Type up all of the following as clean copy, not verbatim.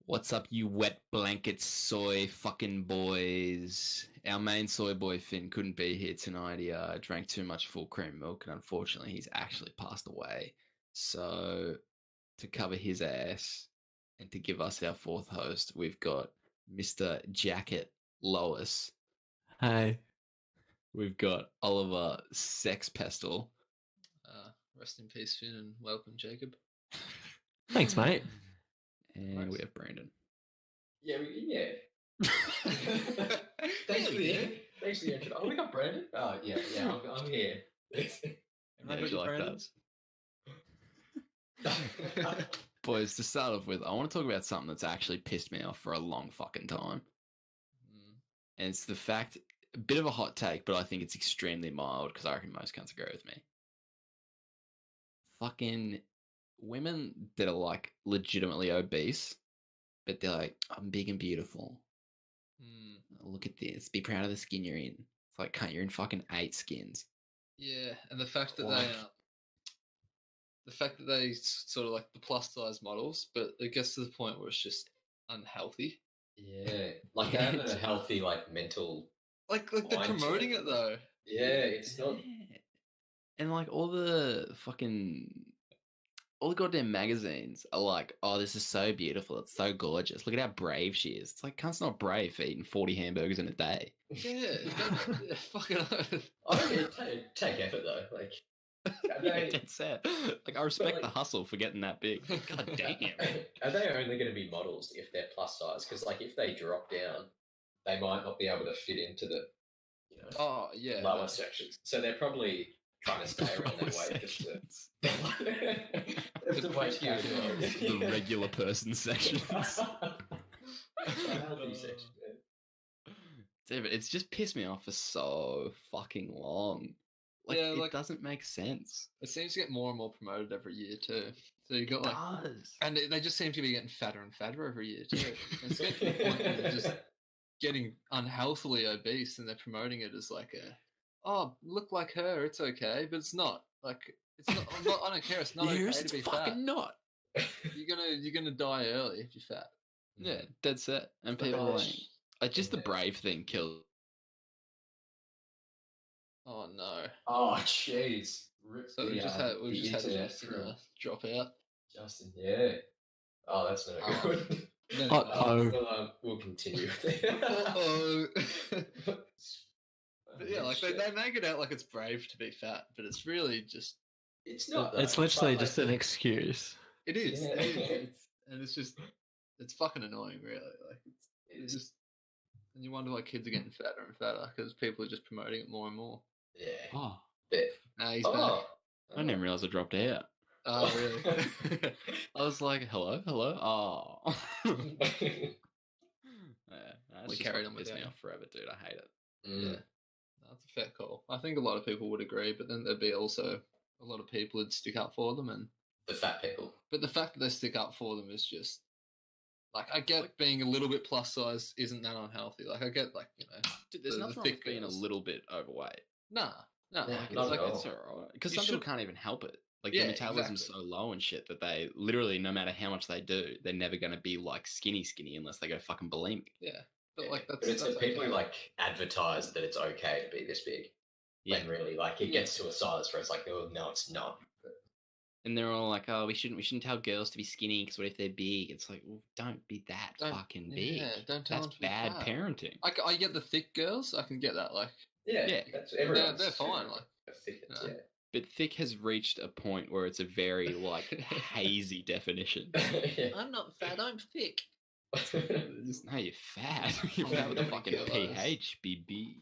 What's up, you wet blanket soy fucking boys? Our main soy boy Finn couldn't be here tonight. He drank too much full cream milk, and unfortunately, he's actually passed away. So, to cover his ass and to give us our fourth host, we've got Mr. Jacket Lois. Hi. We've got Oliver Sex Pestle. Rest in peace, Finn, and welcome, Jacob. Thanks, mate. And we have Brandon. Yeah. Thanks for the intro. Oh, we got Brandon? Oh, yeah, I'm here. Boys, to start off with, I want to talk about something that's actually pissed me off for a long fucking time. And it's the fact, a bit of a hot take, but I think it's extremely mild because I reckon most cunts agree with me. Fucking women that are like legitimately obese, but they're like, I'm big and beautiful. Look at this. Be proud of the skin you're in. It's like, cunt, you're in fucking 8 skins. Yeah, and the fact that they sort of like the plus size models, but it gets to the point where it's just unhealthy. Yeah, like they have a healthy like mental. Like they're promoting it though. Yeah, it's not. And like all the goddamn magazines are like, oh, this is so beautiful. It's so gorgeous. Look at how brave she is. It's like, cunt's not brave for eating 40 hamburgers in a day. Yeah, fucking. I don't take effort though. Like, that's sad. Like, I respect the hustle for getting that big. God damn. Are they only going to be models if they're plus size? Because like, if they drop down, they might not be able to fit into the, lower sections. So they're probably trying to stay around that way. Just the regular person sections. Dude, but it's just pissed me off for so fucking long. Like, it doesn't make sense. It seems to get more and more promoted every year too. So you got and they just seem to be getting fatter and fatter every year too. It's getting to the point where they're just getting unhealthily obese, and they're promoting it as like look like her, it's okay, but it's not. Like, it's not. I don't care. It's not okay to be fat. Not. You're gonna die early if you're fat. Yeah, dead set. And people are like just the brave thing kills. Oh no. Oh jeez. So we just had Justin drop out. Justin, yeah. Oh, that's not good. We'll continue. But yeah, like they make it out like it's brave to be fat, but it's really just. It's not. It's literally just an excuse. It is. Yeah. And it's fucking annoying, really. Like it's just, and you wonder why kids are getting fatter and fatter because people are just promoting it more and more. Yeah. Oh. Nah, he's back. I didn't realize I dropped out. Oh, really? I was like, hello. Oh. We carried on with me off forever, dude. I hate it. Yeah. That's a fair call. I think a lot of people would agree, but then there'd be also a lot of people who'd stick up for them, and the fat people. But the fact that they stick up for them is just like, I get being a little bit plus size isn't that unhealthy. Like, I get, like, dude, there's nothing wrong with being a little bit overweight. No, it's alright because some people can't even help it. Like, their metabolism's so low and shit that they literally, no matter how much they do, they're never going to be like skinny unless they go fucking bulimic. Yeah. But like that's people who like advertise that it's okay to be this big. Yeah. When really, like, it gets to a size where it's like, oh no, it's not. And they're all like, oh, we shouldn't tell girls to be skinny because what if they're big? It's like, well, don't be that fucking big. Yeah, don't tell them to be bad fat. Parenting. I get the thick girls. I can get that. Like, that's everyone. They're fine. Like, But thick has reached a point where it's a very like hazy definition. I'm not fat. I'm thick. No, you're fat. You're fat with a fucking PH, BB.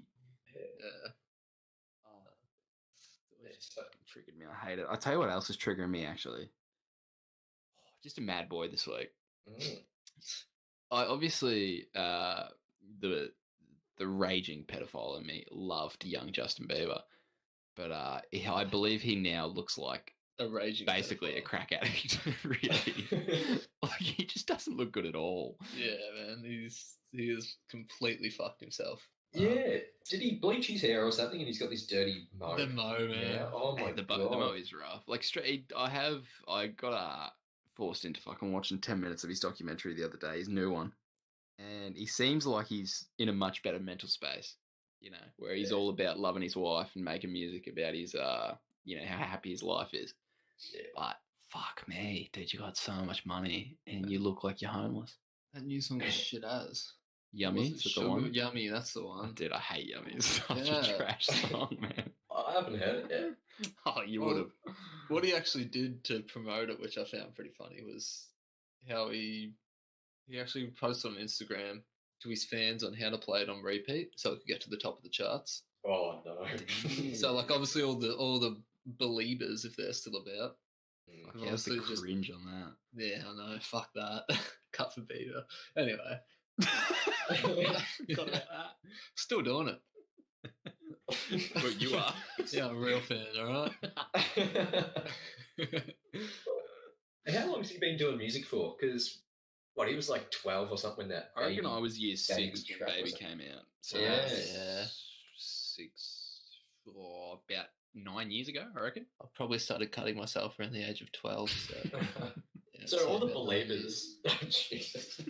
Yeah. It's fucking triggered me. I hate it. I'll tell you what else is triggering me, actually. Just a mad boy this week. I obviously, the raging pedophile in me loved young Justin Bieber. But I believe he now looks like basically a crack addict, really. Like, he just doesn't look good at all. Yeah, man, he is completely fucked himself. Yeah, did he bleach his hair or something? And he's got this dirty mo. The mo, man. Yeah. Oh my god, the mo is rough. Like, straight. I got forced into fucking watching 10 minutes of his documentary the other day, his new one. And he seems like he's in a much better mental space, where he's all about loving his wife and making music about his, how happy his life is. Yeah. But fuck me, dude, you got so much money and you look like you're homeless. That new song is shit as. Yummy, is that the one? Yummy, that's the one. Oh, dude, I hate Yummy. It's such a trash song, man. I haven't heard it yet. Oh, you would have. What he actually did to promote it, which I found pretty funny, was how he actually posted on Instagram to his fans on how to play it on repeat so it could get to the top of the charts. Oh no! So like obviously all the believers, if they're still about. Okay, that's the cringe on that. Yeah, I know. Fuck that. Cut for Bieber. Anyway. Forgot about that. Still doing it. But you are. Yeah, I'm a real fan, alright? How long has he been doing music for? Because, he was like 12 or something when that. I reckon I was year 6 when Baby came out. So yeah. 6, or about 9 years ago, I reckon. I probably started cutting myself around the age of 12. So, yeah, so all the believers. Jesus.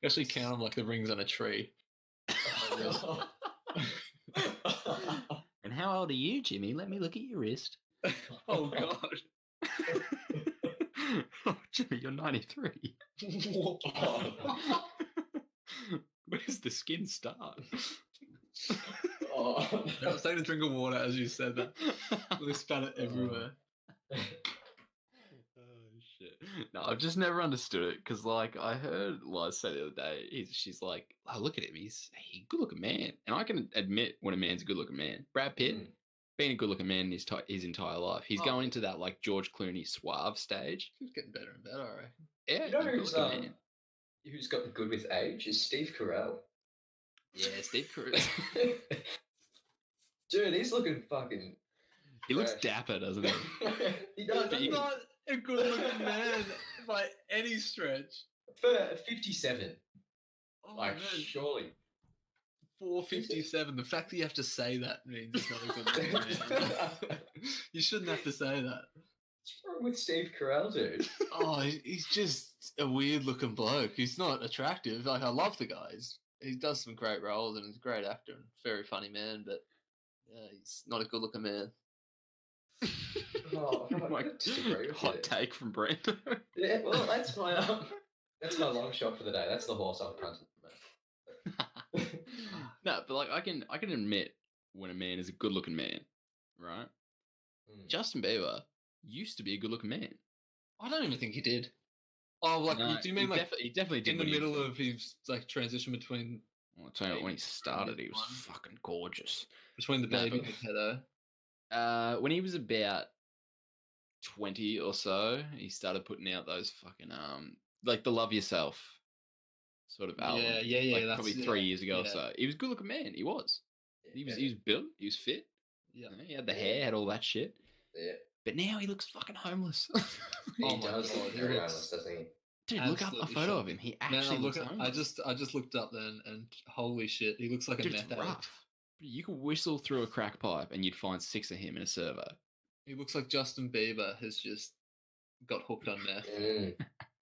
Actually count them like the rings on a tree. And how old are you, Jimmy? Let me look at your wrist. Oh, God. Oh, Jimmy, you're 93. Where does the skin start? I was taking a drink of water as you said that. They spat it everywhere. Oh, shit. No, I've just never understood it because, I heard Liz say the other day, she's like, oh, look at him. He's a good-looking man. And I can admit when a man's a good-looking man. Brad Pitt, being a good-looking man his entire life. He's going into that, George Clooney suave stage. He's getting better and better, I reckon. Yeah, who's gotten good with age is Steve Carell. Yeah, Steve Carell. Dude, he's looking fucking... He looks dapper, doesn't he? He does. He's not a good-looking man by any stretch. For 57. Oh, man. Surely. 457. The fact that you have to say that means he's not a good-looking man. You shouldn't have to say that. What's wrong with Steve Carell, dude? Oh, he's just a weird-looking bloke. He's not attractive. I love the guy. He does some great roles and he's a great actor and very funny man, but he's not a good-looking man. Hot take from Brando. Yeah, well, that's my long shot for the day. That's the horse I'm punting. No, but I can admit when a man is a good-looking man, right? Justin Bieber used to be a good-looking man. I don't even think he did. Oh, no, do you mean he definitely did in the middle of his transition between? Well, I'll tell you what, when he started, he was fucking gorgeous. Between the baby and the pedo. When he was about 20 or so, he started putting out those fucking the Love Yourself sort of album. Yeah. That's probably 3 years ago or so. He was a good looking man. He was. He was built. He was fit. Yeah. He had the hair, had all that shit. Yeah. But now he looks fucking homeless. He does look very homeless, doesn't he? Dude, look up a photo of him. He actually looks homeless. I just looked up then, and holy shit, he looks like a meth addict. You could whistle through a crack pipe and you'd find 6 of him in a servo. He looks like Justin Bieber has just got hooked on meth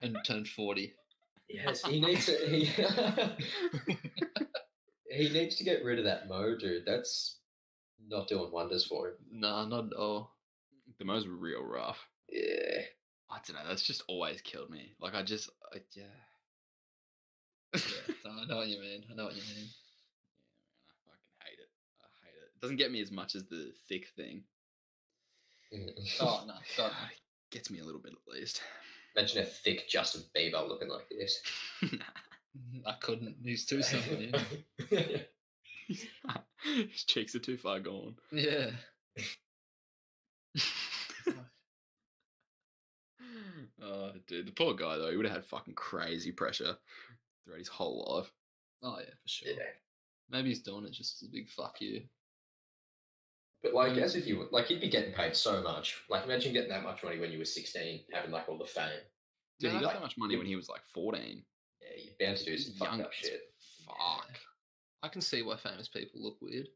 and turned 40. Yes, he needs to. He needs to get rid of that mo, dude. That's not doing wonders for him. Nah, not at all. The mo's real rough. Yeah. I don't know. That's just always killed me. Yeah. Yeah, I know what you mean. Yeah, man, I fucking hate it. I hate it. It doesn't get me as much as the thick thing. Oh, no. It gets me a little bit at least. Imagine a thick Justin Bieber looking like this. I couldn't. He's too something. His cheeks are too far gone. Yeah. Oh, dude, the poor guy though, he would have had fucking crazy pressure throughout his whole life. Oh yeah, for sure. Yeah. Maybe he's doing it just as a big fuck you. But as if you he'd be getting paid so much. Imagine getting that much money when you were 16, having all the fame. Dude, he got that much money when he was 14. Yeah, you're bound to do some fucked up shit. Fuck. Yeah. I can see why famous people look weird.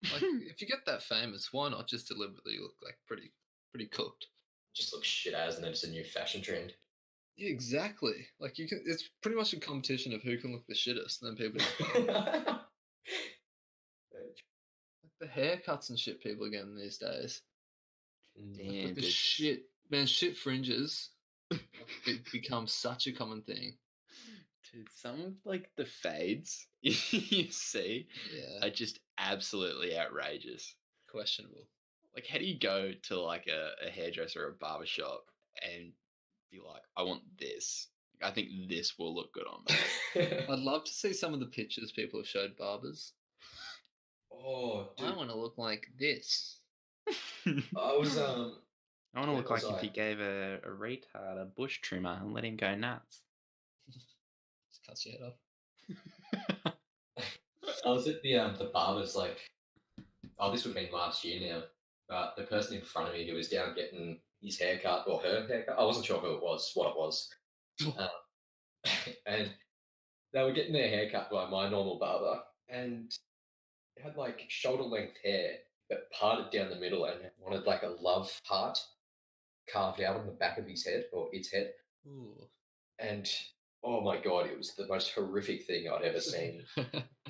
If you get that famous, why not just deliberately look pretty pretty cooked. Just looks shit as, and then it's a new fashion trend. Yeah, exactly. Like it's pretty much a competition of who can look the shittest, and then people just like the haircuts and shit people are getting these days. Damn, Like the dude. shit fringes become such a common thing. Dude, some of like the fades you see Yeah, are just absolutely outrageous. questionable. Like, how do you go to like a hairdresser or a barber shop and be like, I want this? I think this will look good on me. I'd love to see some of the pictures people have showed barbers. Oh, dude. I want to look like this. I was I want to Where look like was if I? you gave a retard a bush trimmer and let him go nuts. Just cuts your head off. I was at the barbers like, oh, this would have been last year now. But the person in front of me who was down getting his haircut or her haircut, I wasn't sure who it was, what it was, and they were getting their haircut by my normal barber, and it had like shoulder length hair, but parted down the middle, and wanted like a love heart carved out on the back of his head or its head, Ooh. and oh my god, it was the most horrific thing I'd ever seen.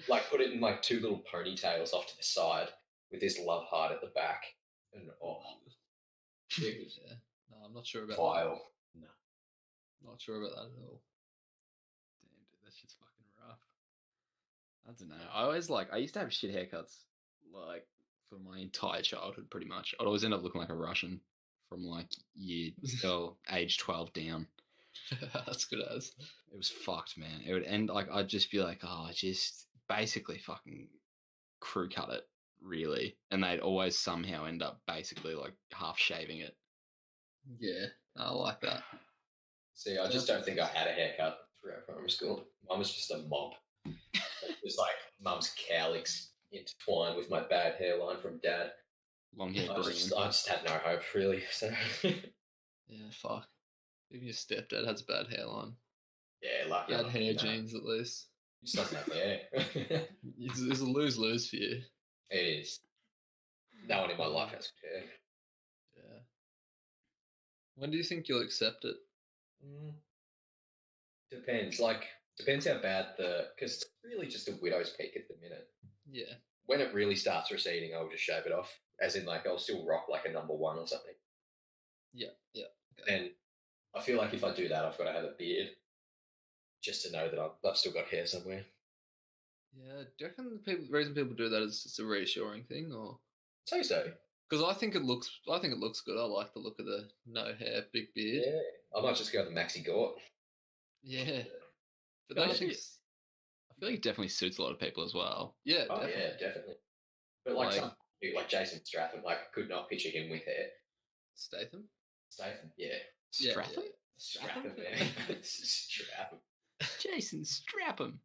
Like put it in like two little ponytails off to the side with this love heart at the back, and oh, it was Yeah. No, I'm not sure about vile. No. that. Not sure about that at all. Damn, dude, that shit's fucking rough. I don't know. I used to have shit haircuts, like, for my entire childhood, pretty much. I'd always end up looking like a Russian from, like, age 12 down. That's good as. It was fucked, man. It would end, like, I'd just be like, oh, just basically fucking crew cut it, really. And they'd always somehow end up basically, like, half shaving it. Yeah, I like that. See, I just don't think I had a haircut throughout primary school. Mine was just a mob. It was like mum's cowlicks intertwined with my bad hairline from dad. Long hair I green. just had no hope, really. So Yeah, fuck. Even your stepdad has bad hairline. yeah, lucky. Bad hair genes, at least. He just doesn't have hair. It's a lose-lose for you. It is. No one in my life has good hair. Yeah. When do you think you'll accept it? Depends. Depends how bad because it's really just a widow's peak at the minute. Yeah. When it really starts receding, I'll just shave it off. As in, like, I'll still rock like a number 1 or something. Yeah. Okay. And I feel like if I do that, I've got to have a beard just to know that I've still got hair somewhere. Yeah. Do you reckon the reason people do that is it's a reassuring thing, or? So. Because I think it looks good. I like the look of the no hair, big beard. Yeah, I might just go the Maxi Gort. Yeah. But I then I feel think, like it definitely suits a lot of people as well. yeah, Oh definitely. yeah, definitely. But like Jason Stratham, like I could not picture him with hair. Statham? Yeah. Stratham? Stratham, man. Stratham. Jason, strap him.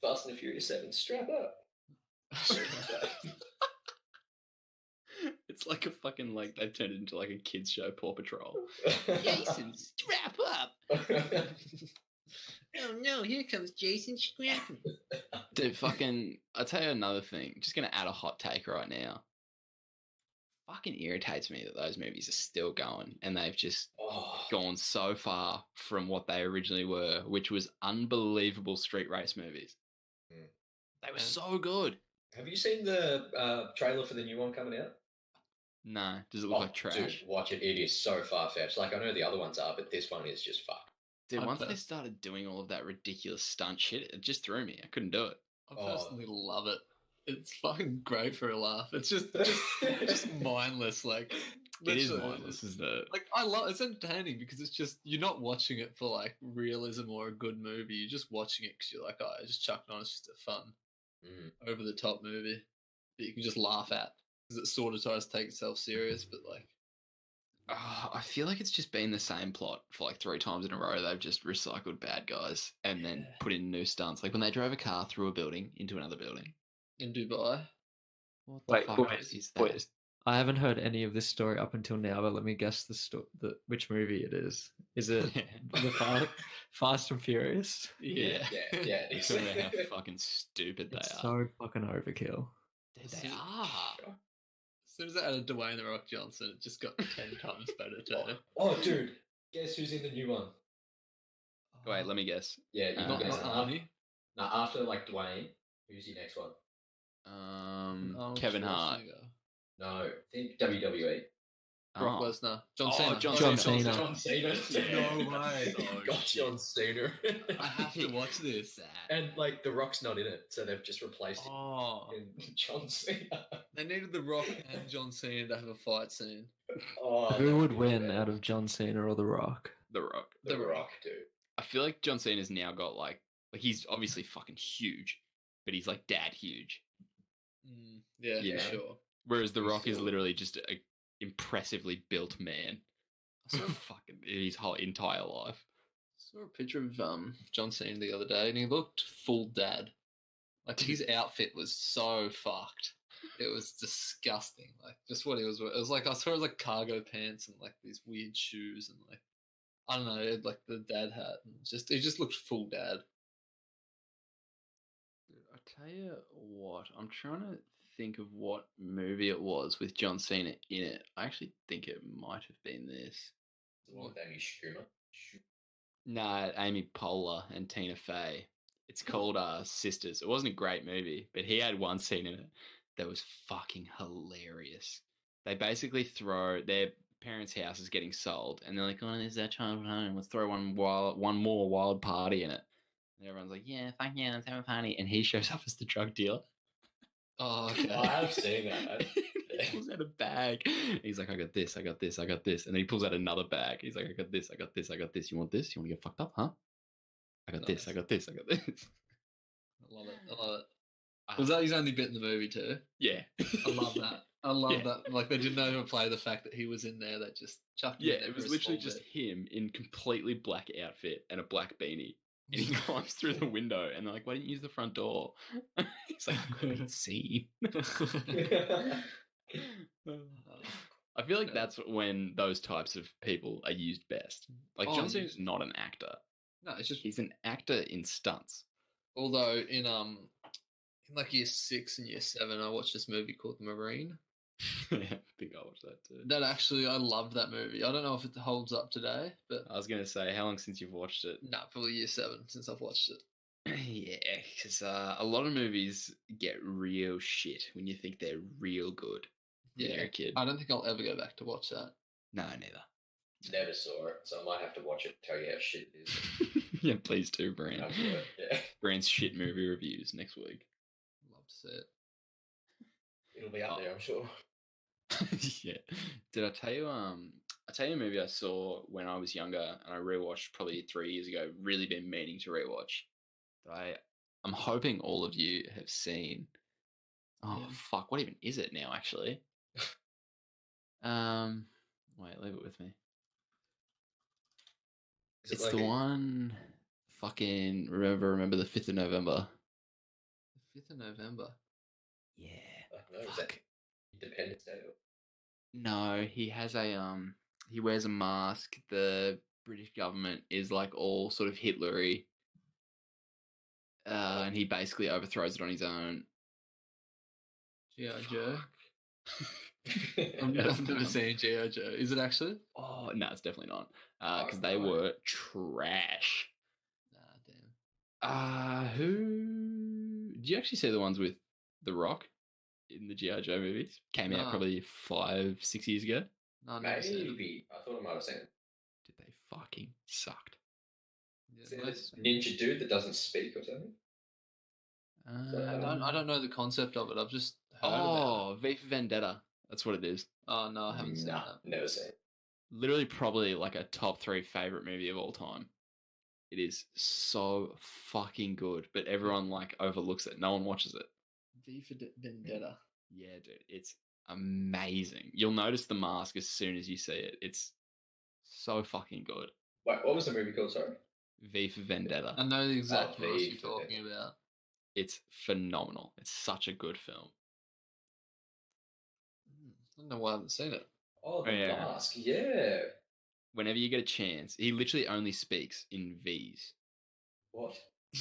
Fast and the Furious 7, strap up. It's like a fucking, like, they've turned it into like a kids show, Paw Patrol. Jason, strap up. Oh no, here comes Jason Stratham. Dude, fucking, I'll tell you another thing. Just gonna add a hot take right now. Fucking irritates me that those movies are still going and they've just gone so far from what they originally were, which was unbelievable street race movies. They were so good. Have you seen the trailer for the new one coming out? No. Does it look like trash? Dude, watch it. It is so far-fetched. Like, I know the other ones are, but this one is just fucked. Dude, once they started doing all of that ridiculous stunt shit, it just threw me. I couldn't do it. I personally love it. It's fucking great for a laugh. It's just mindless. Like, it is mindless, isn't it? Like, it's entertaining because it's just, you're not watching it for like realism or a good movie. You're just watching it because you're like, oh, I just chucked on. It's just a fun, over the top movie that you can just laugh at because it sort of tries to take itself serious, but like. I feel like it's just been the same plot for like 3 times in a row. They've just recycled bad guys and then put in new stunts. Like when they drove a car through a building into another building. In Dubai? What the fuck is that? Boys, I haven't heard any of this story up until now, but let me guess which movie it is. Is it the Fast and Furious? Yeah. Yeah. It's how fucking stupid they are. So fucking overkill. They are. As soon as I added Dwayne The Rock Johnson, it just got 10 times better too. Oh, dude, guess who's in the new one? Wait, let me guess. Yeah, you Not guess. Arnie. No, after like Dwayne, who's your next one? Kevin Hart. No, think WWE. Brock Lesnar. John Cena. John Cena. No way. Got John Cena. I have to watch this. And like The Rock's not in it, so they've just replaced him Oh, in John Cena. they needed The Rock and John Cena to have a fight scene. Oh, Who would win out of John Cena or The Rock? The Rock. The Rock, dude. I feel like John Cena's now got like he's obviously fucking huge, but he's like dad huge. Yeah, for sure. Whereas The Rock is literally just a impressively built man. Fucking his whole entire life. I saw a picture of John Cena the other day, and he looked full dad. Like his outfit was so fucked. It was disgusting. Like just what he was. It was like I saw like cargo pants and like these weird shoes and like I don't know, like the dad hat. And it just looked full dad. Dude, I tell you what, I'm trying to think of what movie it was with John Cena in it. I actually think it might have been this. The one with Amy Schumer. Nah, Amy Poehler and Tina Fey. It's called Sisters. It wasn't a great movie, but he had one scene in it that was fucking hilarious. They basically throw their parents' house is getting sold, and they're like, "Oh, there's that childhood home. Let's throw one more wild party in it." And everyone's like, "Yeah, fuck yeah, let's have a party." And he shows up as the drug dealer. Oh, okay. I have seen that. He pulls out a bag. He's like, I got this, I got this, I got this. And then he pulls out another bag. He's like, I got this, I got this, I got this. You want this? You want to get fucked up, huh? I got this, I got this, I got this. I love it. Was that his only bit in the movie too? Yeah. I love that. I love that. Like they didn't overplay the fact that he was in there. They just chucked him in there it was literally just him in completely black outfit and a black beanie. And he climbs through the window, and they're like, "Why didn't you use the front door?" He's like, "I couldn't see." I feel like that's when those types of people are used best. Like John Cena's not an actor. No, it's just he's an actor in stunts. Although in like year 6 and year 7, I watched this movie called The Marine. Yeah, I think I watched that too. I loved that movie. I don't know if it holds up today, but I was going to say, how long since you've watched it? Nah, probably year 7 since I've watched it. Yeah, because a lot of movies get real shit when you think they're real good. Yeah, you're a kid. I don't think I'll ever go back to watch that. No, neither. Never saw it, so I might have to watch it and tell you how shit it is. Yeah, please do, Brand. Yeah. Brand's shit movie reviews next week. Love to see it. It'll be up there, I'm sure. Yeah. Did I tell you? I tell you a movie I saw when I was younger, and I rewatched probably 3 years ago. Really been meaning to rewatch. That I'm hoping all of you have seen. Oh fuck! What even is it now? Actually, wait, leave it with me. It's like the one. Fucking remember the 5th of November. The 5th of November. Yeah. No, is that Independence Day? No, he has he wears a mask. The British government is like all sort of Hitlery. And he basically overthrows it on his own. G.I. Joe? I've never seen G.I. Joe. Is it actually? Oh, no, it's definitely not. Because they were trash. Nah, damn. Who... Did you actually see the ones with The Rock in the G.I. Joe movies? Came out probably 5-6 years ago. No, maybe. I thought I might have seen it. Did they fucking sucked. Yeah, this ninja dude that doesn't speak or something? I don't know the concept of it. I've just heard about it. V for Vendetta. That's what it is. Oh, no, I haven't seen that. Never seen it. Literally probably like a top 3 favorite movie of all time. It is so fucking good, but everyone like overlooks it. No one watches it. V for Vendetta. Yeah, dude, it's amazing. You'll notice the mask as soon as you see it. It's so fucking good. Wait, what was the movie called, sorry? V for Vendetta. I know the exact mask you're talking about. It's phenomenal. It's such a good film. I don't know why I haven't seen it. Oh, the mask, yeah. Whenever you get a chance, he literally only speaks in V's. What?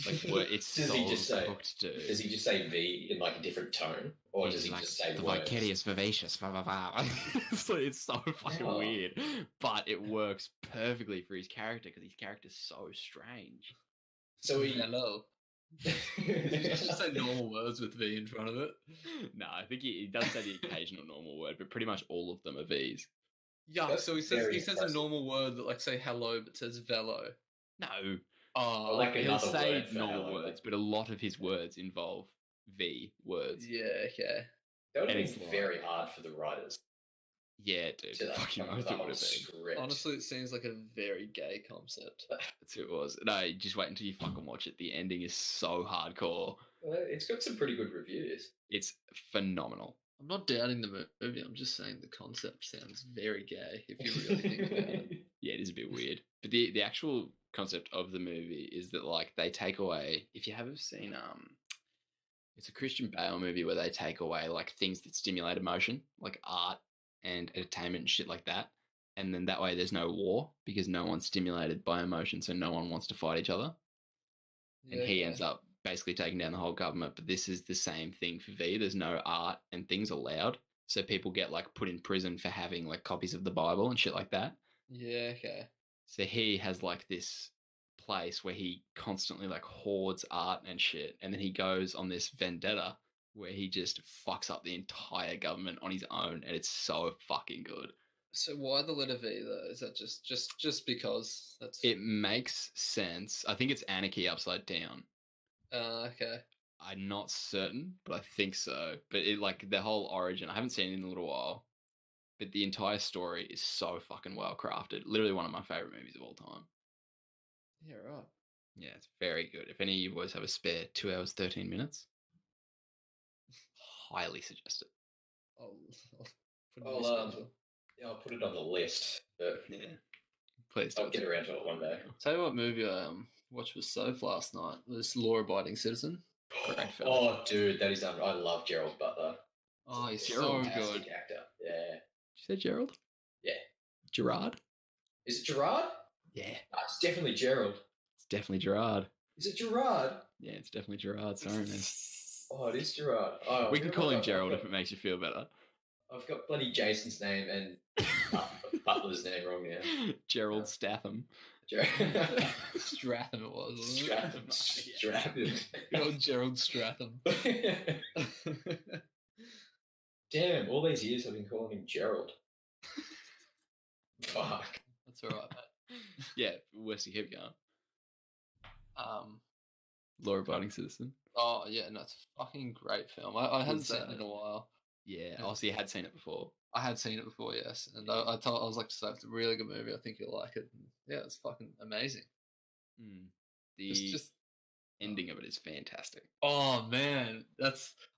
Like, it's Does so he just say? cooked, dude. Does he just say V in like a different tone, or does he like, just say the words? vicarious vivacious? So it's so fucking weird, but it works perfectly for his character because his character's so strange. So hello. Did you just say normal words with V in front of it? No, I think he does say the occasional normal word, but pretty much all of them are V's. Yeah, That's so he says impressive. a normal word that like say hello, but says velo. No. Oh, like He'll another say word for normal hello. words, but a lot of his words involve V words. yeah, okay. That would And have it's been very hard for the writers. Yeah, dude. To Fucking come up oath with a it would whole have been. script. Honestly, it seems like a very gay concept. That's who it was. No, just wait until you fucking watch it. The ending is so hardcore. It's got some pretty good reviews. It's phenomenal. I'm not doubting the movie. I'm just saying the concept sounds very gay if you really think about it. Yeah, it is a bit weird. But the actual concept of the movie is that like they take away, if you haven't seen it's a Christian Bale movie where they take away like things that stimulate emotion, like art and entertainment and shit like that. And then that way there's no war because no one's stimulated by emotion, so no one wants to fight each other. And he ends up basically taking down the whole government. But this is the same thing for V. There's no art and things allowed. So people get like put in prison for having like copies of the Bible and shit like that. Yeah, okay. So he has like this place where he constantly like hoards art and shit. And then he goes on this vendetta where he just fucks up the entire government on his own. And it's so fucking good. So why the letter V though? Is that just because that's It makes sense. I think it's anarchy upside down. okay. I'm not certain, but I think so. But it like the whole origin, I haven't seen it in a little while, but the entire story is so fucking well crafted. Literally one of my favorite movies of all time. Yeah, right. Yeah, it's very good. If any of you boys have a spare 2 hours, 13 minutes, highly suggest it. I'll put it in my schedule. I'll put it on the list. But Yeah. Please don't. I'll get around to it one day. Tell you what movie I watched with Soph last night was Law Abiding Citizen. Great film. Oh, dude, that is I love Gerald Butler. Oh, he's Gerald. so Fantastic good. actor. Yeah. Did you say Gerald? Yeah. Gerard? Is it Gerard? Yeah. It's definitely Gerald. It's definitely Gerard. Is it Gerard? Yeah, it's definitely Gerard. Sorry, man. Oh, it is Gerard. Oh, We can call him Gerald if it makes you feel better. I've got bloody Jason's name and Butler's name wrong now. Gerald Statham. Stratham it was, wasn't it? Stratham. Good old Gerald Stratham. Damn, all these years I've been calling him Gerald. Fuck. That's alright, mate. Yeah, Wesley, keep going. Law-abiding citizen. Oh yeah, no, it's a fucking great film. I hadn't seen it in a while. Yeah, so you had seen it before. I had seen it before, yes, and I was like, so it's a really good movie. I think you'll like it. And yeah, it's fucking amazing. The Just ending of it is fantastic. oh man,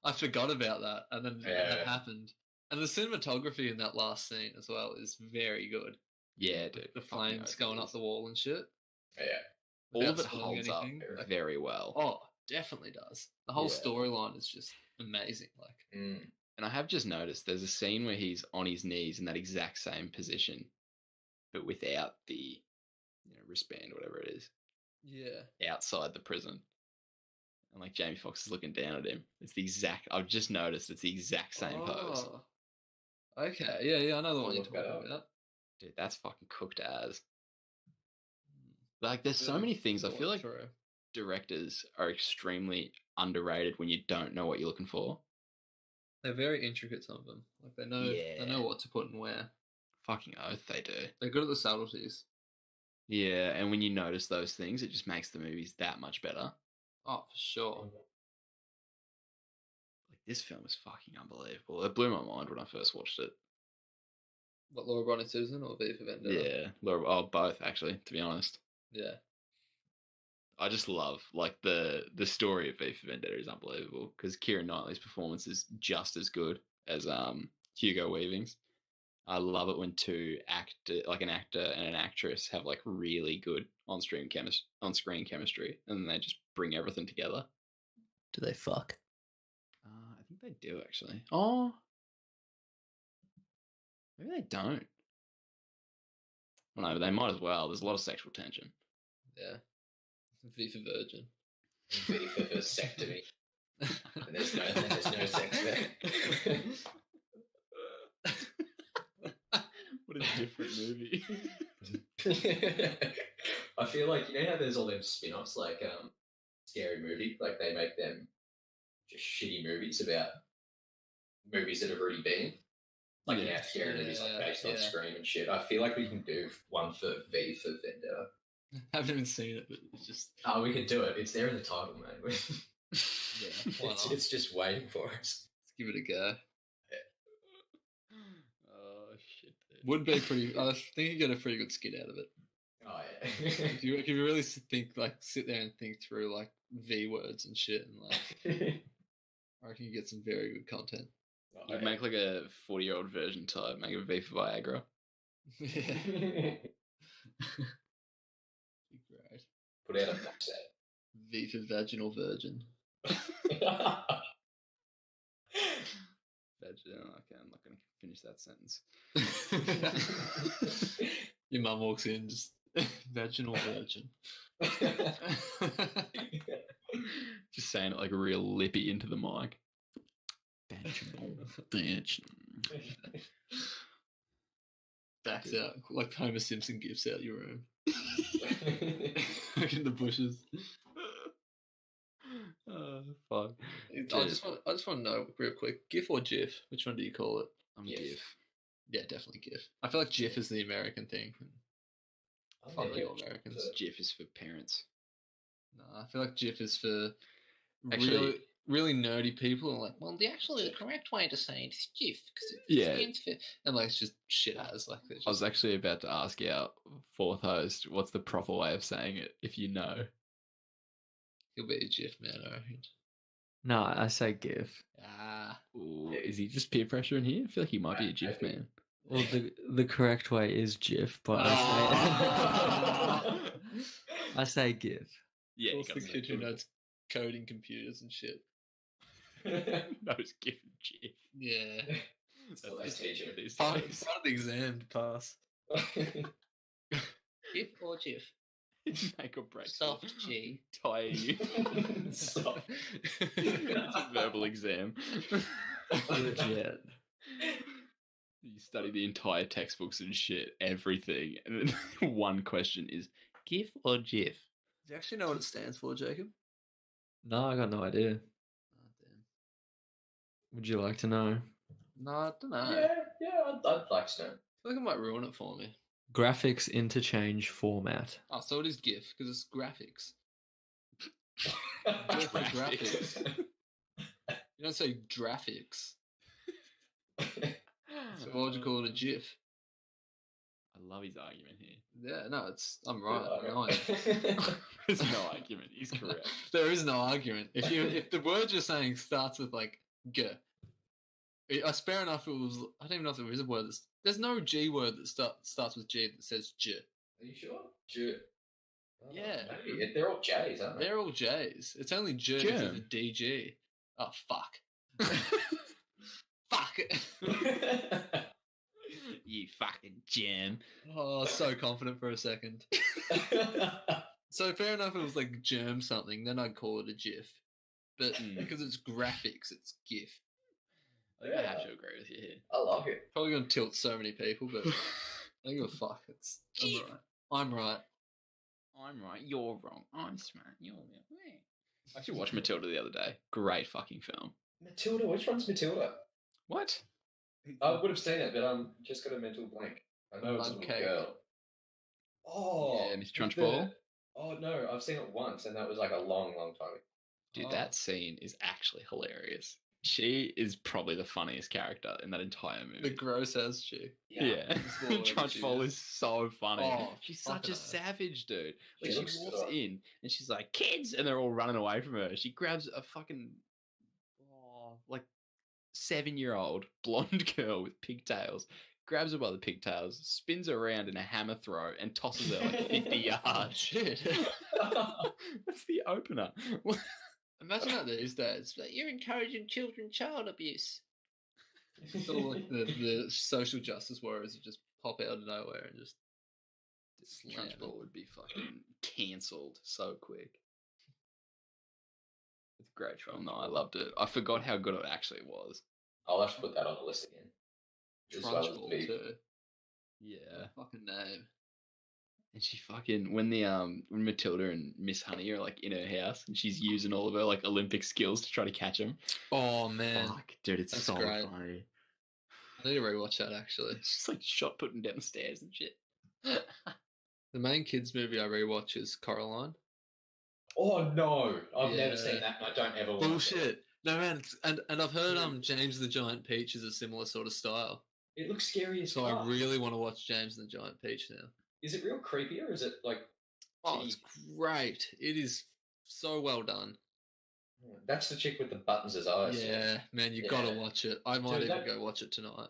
I forgot about that, and then that happened. And the cinematography in that last scene as well is very good. Yeah, dude. The flames going up the wall and shit. Yeah. All of it Without holds up spoiling anything. very well. Oh, definitely does. The whole Yeah. storyline is just amazing. Like, And I have just noticed there's a scene where he's on his knees in that exact same position, but without the wristband, whatever it is, yeah. outside the prison. And like Jamie Foxx is looking down at him. It's the exact. I've just noticed it's the exact same pose. Oh. Okay, yeah, I know the one you're look that talking up. about. Dude, that's fucking cooked as. Like, there's so many things. I feel like directors are extremely underrated when you don't know what you're looking for. They're very intricate, some of them. Like they know what to put and where. Fucking oath, they do. They're good at the subtleties. Yeah, and when you notice those things, it just makes the movies that much better. Oh, for sure. Like, this film is fucking unbelievable. It blew my mind when I first watched it. What, Law Abiding Citizen or V for Vendetta? Yeah, both actually, to be honest. Yeah. I just love like the story of V for Vendetta is unbelievable because Keira Knightley's performance is just as good as Hugo Weaving's. I love it when an actor and an actress have like really good on-screen chemistry, and then they just bring everything together. Do they fuck? I think they do actually. Oh, maybe they don't. Well, no, but they might as well. There's a lot of sexual tension. Yeah. V for Virgin. V for vasectomy. And there's no sex there. What a different movie. I feel like, you know how there's all them spin-offs, like Scary Movie, like they make them just shitty movies about movies that have already been. Like, you know, scary movies like based on Scream and shit. I feel like we can do one for V for Vendetta. I haven't even seen it, but it's just... Oh, we can do it. It's there in the title, mate. Yeah, it's just waiting for us. Let's give it a go. Oh, shit. Dude. Would be pretty... I think you get a pretty good skit out of it. Oh, yeah. if you really sit there and think through, like, V words and shit, and, like... I reckon you get some very good content. Oh, you'd make, like, a 40-year-old version type. Make a V for Viagra. Yeah. Great. Put out a box set. V for vaginal virgin. Okay, I'm not going to finish that sentence. Your mum walks in, just vaginal virgin. Just saying it like real lippy into the mic. Vaginal virgin. Backs out like Homer Simpson gifts out your room. Like in the bushes. Fuck. I just want to know real quick, GIF or GIF? Which one do you call it? I'm GIF. Yeah, definitely GIF. I feel like GIF is the American thing. Fuck you, Americans. GIF is for parents. No, I feel like GIF is for really nerdy people. And like, well, the correct way to say it is GIF because it stands for, and like it's just shit as like. Just... I was actually about to ask our fourth host, what's the proper way of saying it? If you know, he'll be a GIF man, I reckon. No, I say GIF. Ooh, is he just peer pressuring here? I feel like he might be a GIF man. Well, the correct way is GIF, but I say GIF. Yeah, it's the kid who knows coding computers and shit. Knows GIF and GIF. Yeah. That's what they teach you these days. It's part of the exam to pass. GIF or GIF? Make or break. Soft G. Tire you. Soft. It's a verbal exam. Legit. You study the entire textbooks and shit, everything, and then one question is GIF or GIF? Do you actually know what it stands for, Jacob? No, I got no idea. Oh, damn. Would you like to know? No, I don't know. Yeah, I'd like to know. I feel like it might ruin it for me. Graphics interchange format. Oh, so it is GIF, because it's graphics. Graphics. You don't say graphics. So what would you call it, a GIF? I love his argument here. Yeah, no, I'm right. There's no argument. He's correct. There is no argument. If the word you're saying starts with like G, it's fair enough. I don't even know if there is a word there's no G word that starts with G that says J. Are you sure? J. Oh, yeah, maybe. They're all J's, aren't they? They're all J's. It's only J if it's a DG. Oh fuck. Fuck. You fucking gem. Oh, so confident for a second. So fair enough, it was like germ something, then I'd call it a GIF. But because it's graphics, it's GIF. I think I have to agree with you here. I like it. Probably going to tilt so many people, but I don't give a fuck. I'm right. I'm right. You're wrong. I'm smart. You're wrong. I actually watched Matilda the other day. Great fucking film. Matilda? Which one's Matilda? What? I would have seen it, but I'm just got a mental blank. I know it's a little girl. Oh, yeah, Miss Trunchbull. Oh no, I've seen it once, and that was like a long, long time ago. Dude, that scene is actually hilarious. She is probably the funniest character in that entire movie. The gross as she. Yeah. Trunchbull is so funny. Oh, she's such a savage, dude. Like, She she walks in and she's like, kids! And they're all running away from her. She grabs a fucking, 7-year-old blonde girl with pigtails, grabs her by the pigtails, spins her around in a hammer throw, and tosses her like 50 yards. Shit. That's the opener. Imagine that these days. Like, you're encouraging children child abuse. It's all like the social justice warriors that just pop out of nowhere and just Trunchbull would be fucking cancelled so quick. It's a great film, though. I loved it. I forgot how good it actually was. I'll have to put that on the list again. As well as Trunchbull Beef. too. Yeah. Fucking name. And she fucking when Matilda and Miss Honey are like in her house and she's using all of her like Olympic skills to try to catch him. Oh man, Fuck, dude, it's that's so great. funny. I need to rewatch that actually. She's like shot putting down the stairs and shit. The main kids movie I rewatch is Coraline. Oh no, I've Yeah. never seen that. And I don't ever want Bullshit. No man, and I've heard James the Giant Peach is a similar sort of style. It looks scary as So fuck. I really want to watch James the Giant Peach now. Is it real creepy or is it like? Oh, it's great. It is so well done. That's the chick with the buttons as eyes. Yeah, man, you Yeah. gotta watch it. I might Dude, even that- go watch it tonight.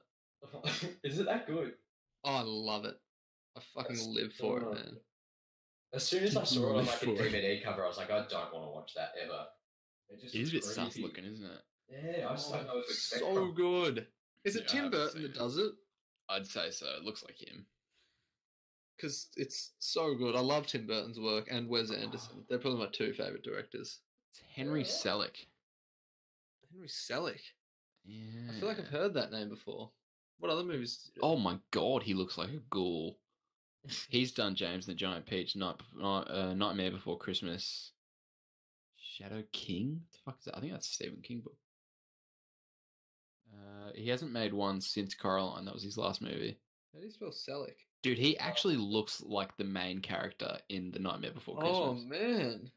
Is it that good? Oh, I love it. I fucking That's live for it, so- man. As soon as I saw it on like a For it. DVD cover, I was like, I don't want to watch that ever. It just It is a bit looks sus creepy. looking, isn't it? Yeah, I just don't know what to expect. So from. good. Is it Yeah, I Tim haven't Burton seen that it. does it? I'd say so. It looks like him. Because it's so good. I love Tim Burton's work and Wes Anderson. They're probably my two favorite directors. It's Henry Yeah. Selick. Henry Selick. Yeah. I feel like I've heard that name before. What other movies? Oh my god, he looks like a ghoul. He's done James and the Giant Peach, Nightmare Before Christmas, Shadow King. What the fuck is that? I think that's a Stephen King book. He hasn't made one since Coraline. That was his last movie. How do you spell Selick? Dude, he actually looks like the main character in The Nightmare Before Oh Christmas. man,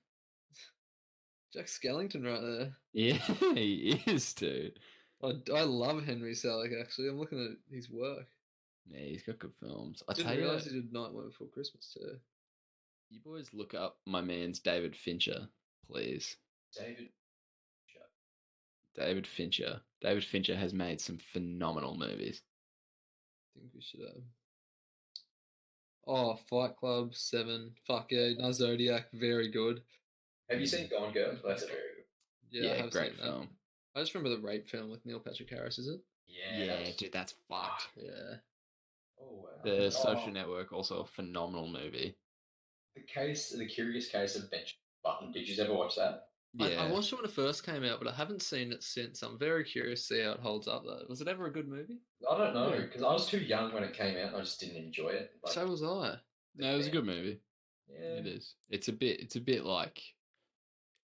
Jack Skellington right there. Yeah, he is, dude. I love Henry Selick. Actually, I'm looking at his work. Yeah, he's got good films. I Didn't tell you, realize he did Nightmare Before Christmas too. you boys look up my man's David Fincher, please. David. David Fincher. David Fincher has made some phenomenal movies. I think we should Oh, Fight Club 7. Fuck yeah, no, Zodiac, very good. Have you seen Gone Girl? That's a very good. Yeah, I have great seen film. that. I just remember the rape film with Neil Patrick Harris. Is it? Yeah, Yeah, that was- dude, that's fucked. Yeah. Oh wow. The Social Network, also a phenomenal movie. The Curious Case of Benjamin Button. Did you ever watch that? Yeah, I watched it when it first came out, but I haven't seen it since. I'm very curious to see how it holds up, though. Was it ever a good movie? I don't know because I was too young when it came out. And I just didn't enjoy it. Like, So was I. no, it was a good movie. yeah, It is. It's a bit like,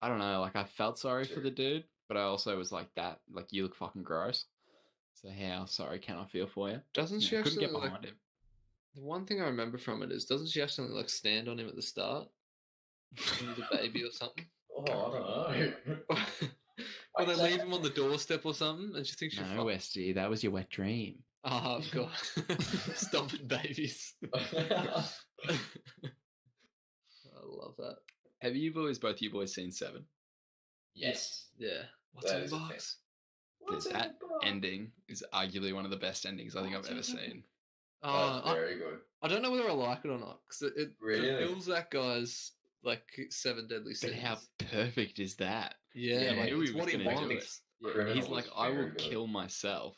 I don't know. Like I felt sorry for Sure. the dude, but I also was like that. Like you look fucking gross. So how sorry can I feel for you? Doesn't she I couldn't actually get behind him. The one thing I remember from it is, doesn't she actually like stand on him at the start when he's a baby or something? Oh, I don't know. Or they leave him on the doorstep or something, and she thinks she's No, Westy, that was your wet dream. Oh god, stomping babies. I love that. Have both you boys seen Seven? Yes. Yeah. What's That in is the a thing. box? What's in That the box? ending is arguably one of the best endings I think I've ever seen. That's very good. I don't know whether I like it or not because it Really? fulfills that guy's like 7 deadly But sins. how perfect is that? Yeah, Yeah, like, I knew it's he was what he gonna do it. wants. Yeah, Criminal he's like, was I will very good. kill myself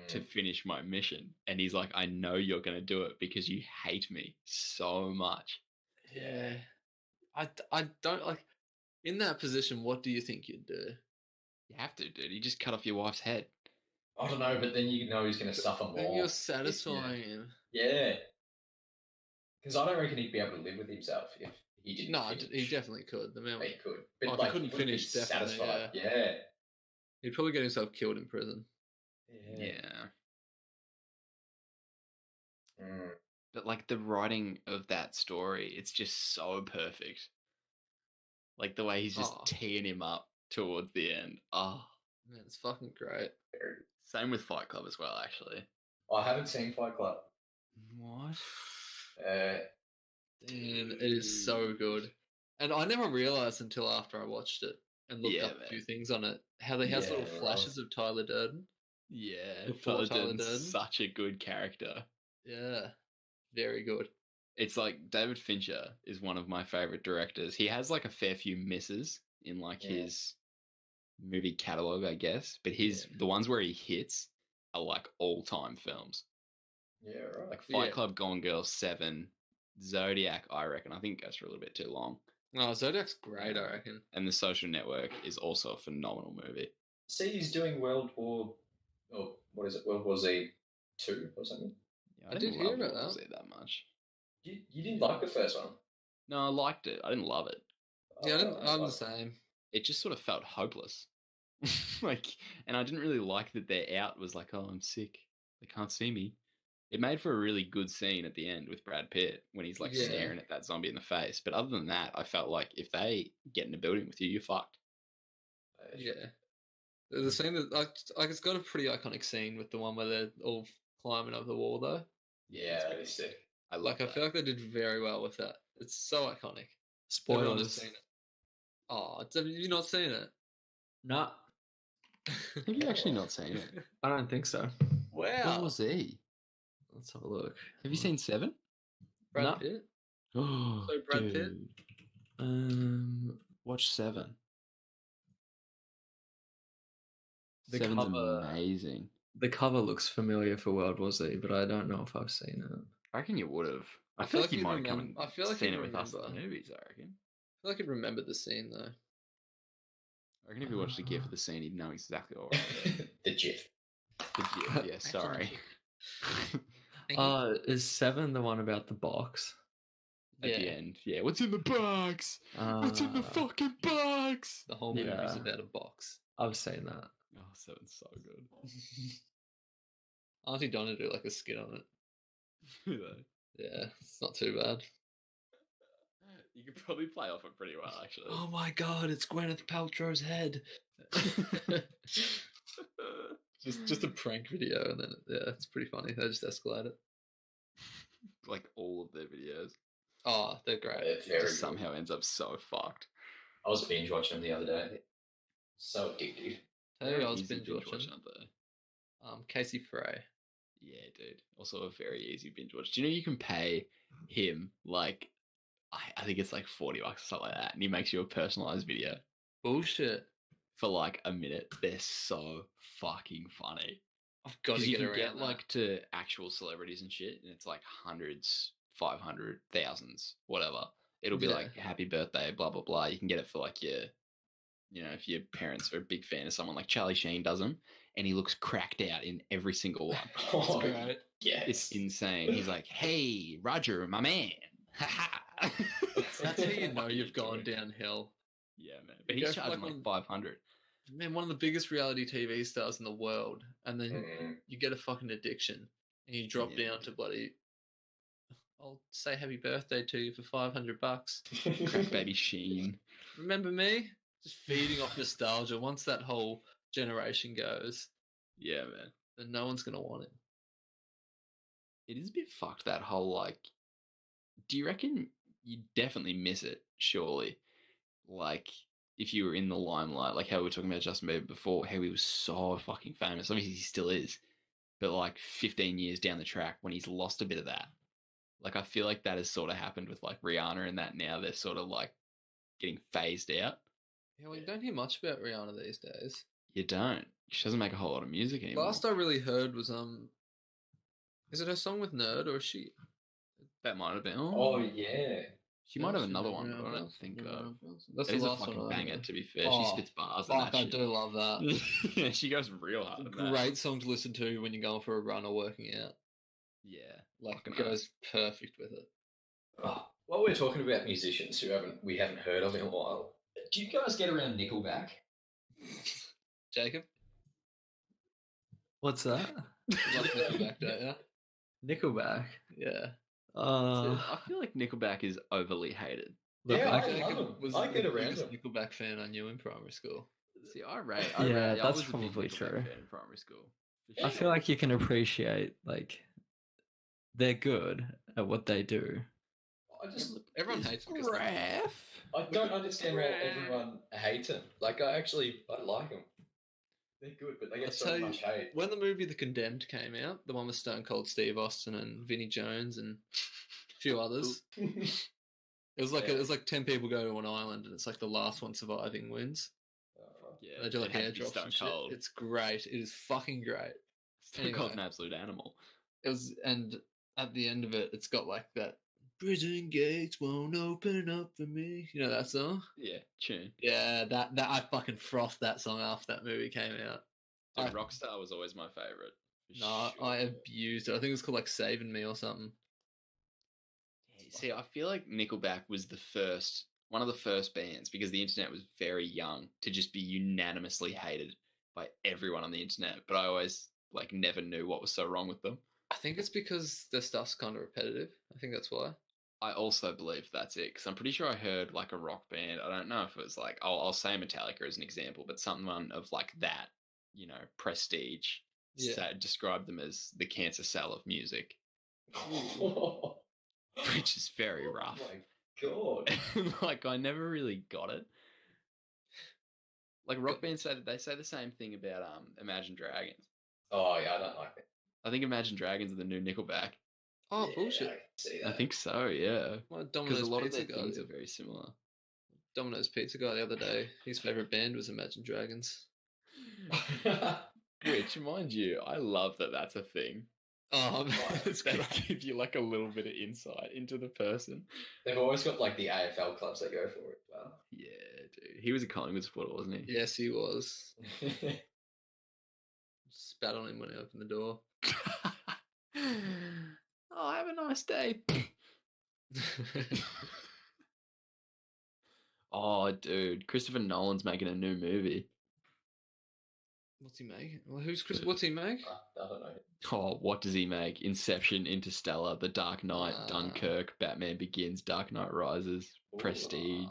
to Mm. finish my mission. And he's like, I know you're going to do it because you hate me so much. Yeah. I don't like in that position. What do you think you'd do? You have to, dude. You just cut off your wife's head. I don't know, but then you know he's going to suffer more. Then you're satisfying him. Yeah. Because I don't reckon he'd be able to live with himself if he didn't. No, finish. he definitely could. The man, He could. Oh, if he like, couldn't wouldn't be finish, definitely, satisfied. Yeah. he'd probably get himself killed in prison. Yeah. Mm. But like the writing of that story, it's just so perfect. Like the way he's just Oh. teeing him up towards the end. Oh, Man, it's fucking great. same with Fight Club as well, actually. I haven't seen Fight Club. What? And it is so good. And I never realized until after I watched it and looked Yeah, up a few man. things on it how they has little Yeah, flashes of Tyler Durden. Yeah, Before Tyler Tyler Durden's Durden. such a good character. Yeah, very good. It's like David Fincher is one of my favorite directors. He has like a fair few misses in like Yeah. his movie catalog, I guess, but the ones where he hits are like all-time films. Yeah, right. Like Fight Yeah. Club, Gone Girl, Seven, Zodiac. I reckon. I think goes for a little bit too long. No, Zodiac's great, I reckon. And The Social Network is also a phenomenal movie. See, he's doing World War Z 2 or something. Yeah, I did hear about World War that. Z that much. You didn't like the first one? No, I liked it. I didn't love it. Yeah, I'm the same. It just sort of felt hopeless. And I didn't really like that their out was like, oh, I'm sick. They can't see me. It made for a really good scene at the end with Brad Pitt when he's like staring at that zombie in the face. But other than that, I felt like if they get in a building with you, you're fucked. Yeah. The scene that like it's got a pretty iconic scene with the one where they're all climbing up the wall though. Yeah, that is sick. I feel like they did very well with that. It's so iconic. Spoilers. Has seen it. Oh, have you not seen it? No, Have you actually not seen it? I don't think so. Wow. What was he? Let's have a look. Have you seen Seven? Brad Pitt? Oh, So Brad Pitt? Watch Seven. The Seven's cover- amazing. The cover looks familiar for World War Z, but I don't know if I've seen it. I reckon you would have. I I feel feel like like you you'd might have come remember- and I feel like seen you'd it with us at the remember. movies, I reckon. I feel like I remembered the scene though. I reckon if you watched the GIF of the scene, you'd know exactly what we're on. The GIF. The GIF, yeah, sorry. Is 7 the one about the box? At the end, yeah. What's in the box? What's in the fucking box? The whole movie is Yeah. about a box. I've seen that. Oh, Seven's so good. Auntie Donna do like a skit on it. You know, Yeah, it's not too bad. you could probably play off it pretty well, actually. Oh my god, it's Gwyneth Paltrow's head. just a prank video, and then it's pretty funny. They just escalate it. Like all of their videos. Oh, they're great. They're It very just good. somehow ends up so fucked. I was binge watching them the other day. So addictive. Tell you, I was Easy binge watching. aren't they? Casey Frey. Yeah, dude. Also a very easy binge watch. Do you know you can pay him like I think it's like $40 or something like that, and he makes you a personalized video Bullshit. for like a minute. They're so fucking funny. I've got to Because you get can around get that. like to actual celebrities and shit, and it's like hundreds, 500, thousands, whatever. It'll be Yeah. like happy birthday, blah blah blah. You can get it for like your, if your parents are a big fan of someone, like Charlie Sheen does them, and he looks cracked out in every single one. Oh, great. yes. It's insane. He's like, "Hey, Roger, my man." That's how you know you've gone downhill. Yeah, man. But You he's go for, charging like, like 500. Man, one of the biggest reality TV stars in the world, and then Mm. you get a fucking addiction, and you drop Yeah. down to bloody. I'll say happy birthday to you for $500. Crack baby Sheen. Remember me? Just feeding off nostalgia. Once that whole generation goes, Yeah, man. then no one's gonna want it. It is a bit fucked, that whole like. Do you reckon you definitely miss it? Surely, like if you were in the limelight, like how we were talking about Justin Bieber before, how he was so fucking famous. Obviously, he still is, but like 15 years down the track, when he's lost a bit of that, like I feel like that has sort of happened with like Rihanna and that. Now they're sort of like getting phased out. Yeah, well, you don't hear much about Rihanna these days. You don't. She doesn't make a whole lot of music anymore. Last I really heard was is it her song with Nerd or is she? That might have been. Oh, yeah. She might have She's another like one, but I Rihanna don't Bell, think Rihanna of. Bell. That's It the is a last one fucking I banger, heard. to be fair. Oh, She spits bars and Fuck, that I shit. do love that. Yeah, she goes real hard. on that. Great song to listen to when you're going for a run or working out. Yeah. Like Fucking it goes perfect with it. Oh, while we're talking about musicians who we haven't heard of in a while, do you guys get around Nickelback? Jacob, What's that? you love Nickelback, don't you? Nickelback. Yeah. I feel like Nickelback is overly hated. Look, Yeah, I, I love Jacob them. was I get the around biggest them. Nickelback fan I knew in primary school. See, I rate. Yeah, I that's was a big probably Nickelback true. fan in primary school. For I sure. feel like you can appreciate like they're good at what they do. I just Everyone hates them 'cause they're- Graph. I don't understand why everyone hates them. Like I like them. They're good, but they get I'll so tell you, much hate. when the movie The Condemned came out, the one with Stone Cold Steve Austin and Vinnie Jones and a few others, it was like Yeah. it was like 10 people go to an island and it's like the last one surviving wins. Yeah, They do like it had hair to be drops Stone and shit. Cold. It's great. It is fucking great. Stone Cold's an anyway. absolute animal. It was, and at the end of it, it's got like that Prison gates won't open up for me. You know that song? Yeah, tune. Yeah, that I fucking frothed that song after that movie came out. Dude, Rockstar was always my favorite. No, I abused it. I think it was called like Saving Me or something. Yeah, see, I feel like Nickelback was one of the first bands, because the internet was very young, to just be unanimously hated by everyone on the internet. But I always like never knew what was so wrong with them. I think it's because their stuff's kind of repetitive. I think that's why. I also believe that's it, because I'm pretty sure I heard like a rock band. I don't know if it was like, I'll say Metallica as an example, but someone of like that, prestige, described them as the cancer cell of music, which is very rough. Oh my god! Like, I never really got it. Like, rock bands say the same thing about Imagine Dragons. Oh yeah, I don't like it. I think Imagine Dragons are the new Nickelback. Oh, Yeah, bullshit. I can see that. I think so, yeah. Well, Because Domino's a lot of Pizza their guy. things are very similar. Domino's Pizza guy the other day. His favorite band was Imagine Dragons. Which, mind you, I love that that's a thing. Oh, man, it's They great. give you like a little bit of insight into the person. They've always got like the AFL clubs that go for it as well. Yeah, dude. He was a Collingwood supporter, wasn't he? Yes, he was. Spat on him when he opened the door. Oh, have a nice day. Oh, dude. Christopher Nolan's making a new movie. What's he making? Well, what's he make? I don't know. Oh, what does he make? Inception, Interstellar, The Dark Knight, Ah. Dunkirk, Batman Begins, Dark Knight Rises, Prestige,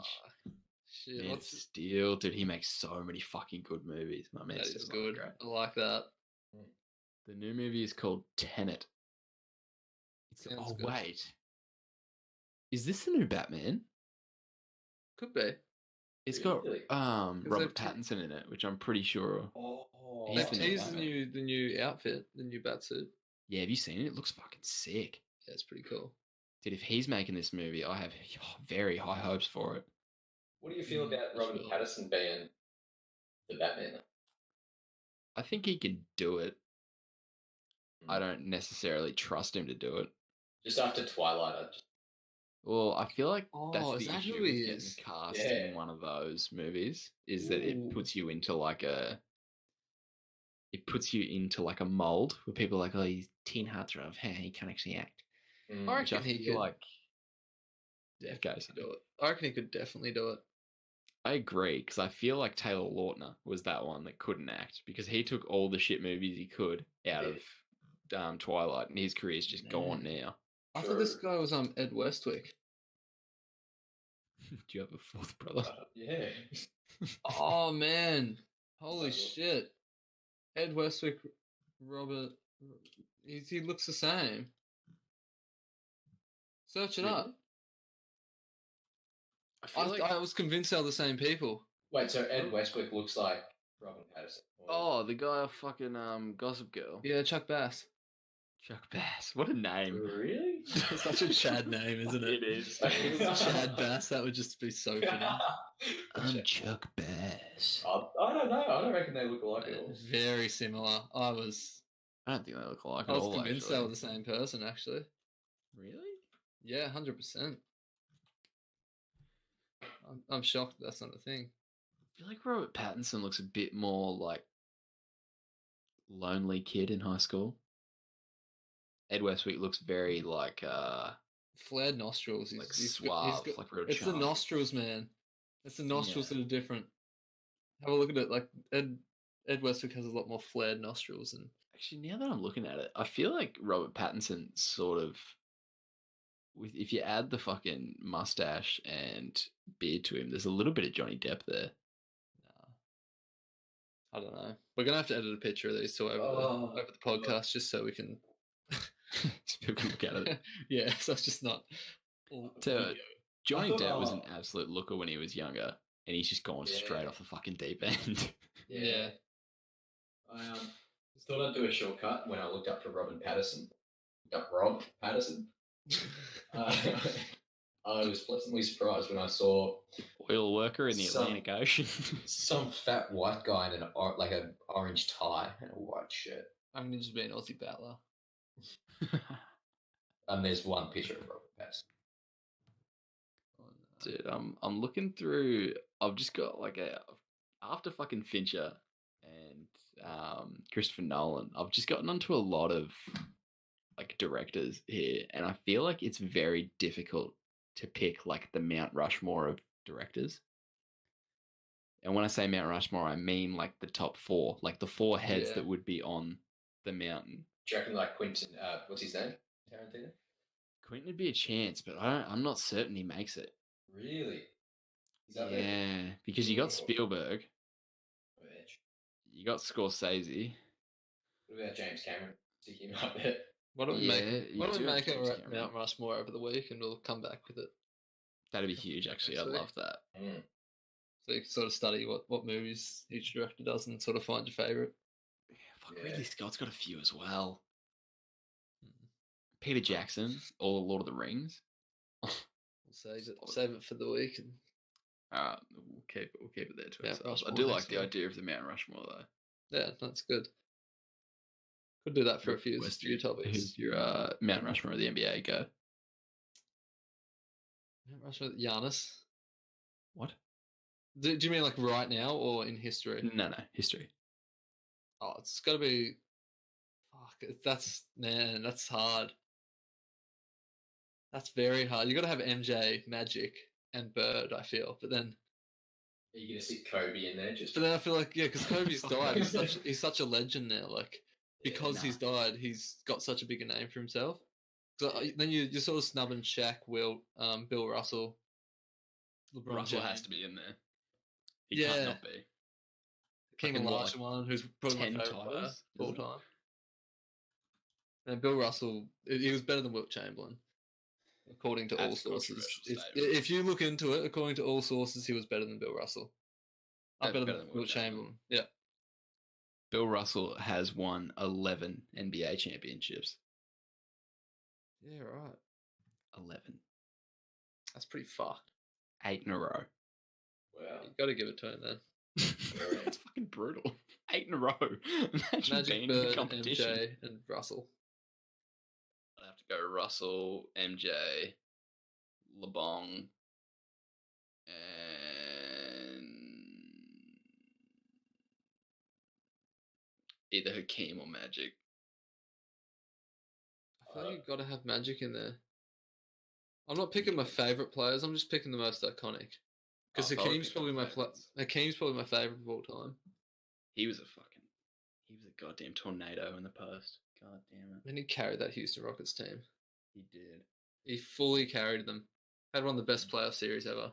Shit, Man of Steel. Dude, he makes so many fucking good movies. My man, that is good. Great. I like that. The new movie is called Tenet. Sounds good. Wait. Is this the new Batman? Could be. It's got Really? Robert Pattinson in it, which I'm pretty sure. Oh, He's They've the new teased Batman. the new outfit, the new Batsuit. Yeah, have you seen it? It looks fucking sick. Yeah, it's pretty cool. Dude, if he's making this movie, I have very high hopes for it. what do you feel about Robert sure. Pattinson being the Batman? I think he can do it. I don't necessarily trust him to do it. Just after Twilight, Well, I feel like that's Oh, the is that issue who with he getting is? cast Yeah. in one of those movies, is that Ooh. it puts you into like a mold where people are like, oh, he's teen heartthrob, he can't actually act. I Which I reckon he feel could like goes. do it. I reckon he could definitely do it. I agree, because I feel like Taylor Lautner was that one that couldn't act, because he took all the shit movies he could out of Twilight, and his career's just gone now. I thought this guy was Ed Westwick. Do you have a fourth brother? Yeah. Oh man, holy So- shit! Ed Westwick, Robert, he looks the same. Search it up. I feel like I was convinced they were the same people. Wait, so Ed Westwick looks like Robert Pattinson? oh, the guy off fucking Gossip Girl. Yeah, Chuck Bass. Chuck Bass. What a name. Really? Such a Chad name, isn't it? It is. If it was Chad Bass, that would just be so funny. I'm Chuck Bass. I don't know. I don't reckon they look alike at all. Very similar. I was I don't think they look alike I at was all, convinced actually. they were the same person. Actually, Really? yeah, 100%. I'm shocked that's not a thing. I feel like Robert Pattinson looks a bit more like lonely kid in high school. Ed Westwick looks very like Flared nostrils. suave, like real It's the charming. nostrils, man. It's the nostrils that are different. Have a look at it. Like Ed Westwick has a lot more flared nostrils, and Actually, now that I'm looking at it, I feel like Robert Pattinson sort of, if you add the fucking mustache and beard to him, there's a little bit of Johnny Depp there. I don't know. We're gonna have to edit a picture of these two over the podcast just so we can. So people can look at it. Yeah, so it's just not. all So, video. Johnny thought- Depp was an absolute looker when he was younger, and he's just gone straight Yeah. off the fucking deep end. Yeah. I just thought I'd do a shortcut when I looked up for Robin Patterson. Looked up Rob Patterson. I was pleasantly surprised when I saw Oil worker in the Atlantic Ocean. some fat white guy in an orange tie and a white shirt. I'm gonna just be an Aussie battler. And there's one picture of Robert Patterson. Dude, I'm looking through. I've just got like after fucking Fincher and Christopher Nolan. I've just gotten onto a lot of like directors here, and I feel like it's very difficult to pick like the Mount Rushmore of directors. And when I say Mount Rushmore, I mean like the top four, like the four heads that would be on the mountain. Do you reckon like Quentin? What's his name? Tarantino. Quentin would be a chance, but I'm not certain he makes it. Really? Yeah, because you got Spielberg, you got Scorsese. What about James Cameron? Stick him up there. Why don't we make a Mount Rushmore over the week, and we'll come back with it. That'd be huge, actually. I'd love that. Mm. So you can sort of study what movies each director does and sort of find your favourite. Yeah, Ridley Scott's got a few as well. Peter Jackson, all the Lord of the Rings. We'll save it for the week. And... we'll keep it there to ourselves. I do like the idea of the Mount Rushmore, though. Yeah, that's good. Could do that for a few topics. Who's your Mount Rushmore of the NBA? Go. Mount Rushmore, Giannis. What? Do you mean like right now or in history? No, history. Oh, it's got to be. Fuck, that's hard. That's very hard. You got to have MJ, Magic, and Bird. I feel, but then. Are you gonna stick Kobe in there? But then I feel like because Kobe's died. He's such a legend now. Like because he's died, he's got such a bigger name for himself. So then you're sort of snubbing Shaq, Bill Russell. LeBron Russell James. has to be in there. He can't not be. King Olajuwon, who's probably my favorite player of all time. And Bill Russell, he was better than Wilt Chamberlain, according to all sources. If you look into it, according to all sources, he was better than Bill Russell. Better than Wilt Chamberlain. Yeah. Bill Russell has won 11 NBA championships. Yeah, right. 11. That's pretty fucked. 8 in a row. Wow. You got to give it to him then. That's fucking brutal. 8 in a row. Imagine Magic, being Bird, in the competition. MJ, and Russell. I'd have to go Russell, MJ, LeBron, and either Hakeem or Magic. I feel like you've got to have Magic in there. I'm not picking my favourite players. I'm just picking the most iconic. Because Hakeem's probably my favourite of all time. He was a goddamn tornado in the post. God damn it. And he carried that Houston Rockets team. He did. He fully carried them. Had one of the best playoff series ever.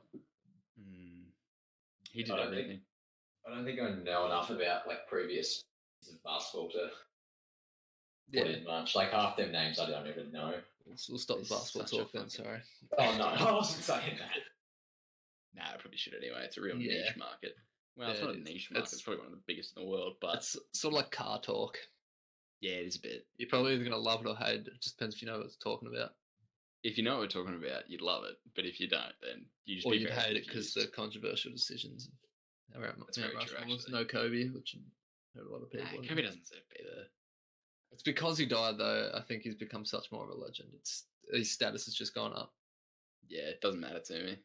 He did everything. I don't think I know enough about like previous basketball to put in much. Like half them names I don't even know. We'll stop the basketball talk then, sorry. Oh no, I wasn't saying that. Nah, I probably should anyway. It's a real niche market. Well, it's not a niche market. It's probably one of the biggest in the world, but it's sort of like car talk. Yeah, it is a bit. You're probably either going to love it or hate it. It just depends if you know what it's talking about. If you know what we're talking about, you'd love it. But if you don't, then you just you'd hate it because the controversial decisions. That's very true, actually. No Kobe, which hurt a lot of people. Nah, Kobe doesn't deserve to be there. It's because he died, though. I think he's become such more of a legend. His status has just gone up. Yeah, it doesn't matter to me.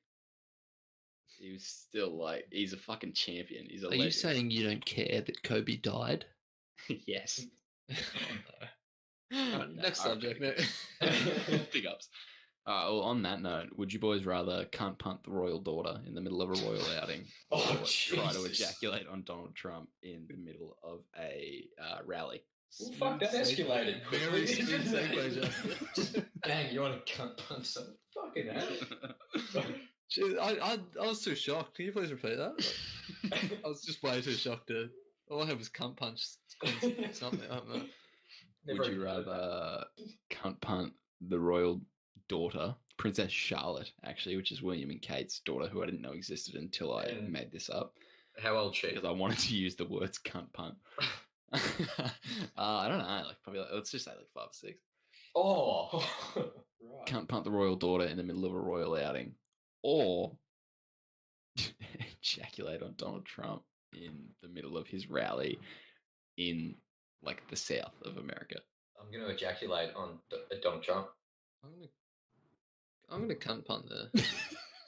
He was still like, he's a fucking champion. He's a legend. Are you saying you don't care that Kobe died? Yes. Oh, no. Right, next subject. Big ups. Well, on that note, would you boys rather cunt punt the royal daughter in the middle of a royal outing or try to ejaculate on Donald Trump in the middle of a rally? Well, fuck, that escalated very smooth segue. Just bang, you want to cunt punt something? Fucking hell. Jeez, I was too shocked. Can you please repeat that? I was just way too shocked. All I had was cunt punch something. I don't know. Would you rather cunt punt the royal daughter, Princess Charlotte, actually, which is William and Kate's daughter, who I didn't know existed until I made this up? How old is she? Because I wanted to use the words cunt punt. I don't know, let's just say 5 or 6. Oh, right. Cunt punt the royal daughter in the middle of a royal outing, or ejaculate on Donald Trump in the middle of his rally in the south of America. I'm going to ejaculate on Donald Trump. I'm going to cunt punt there.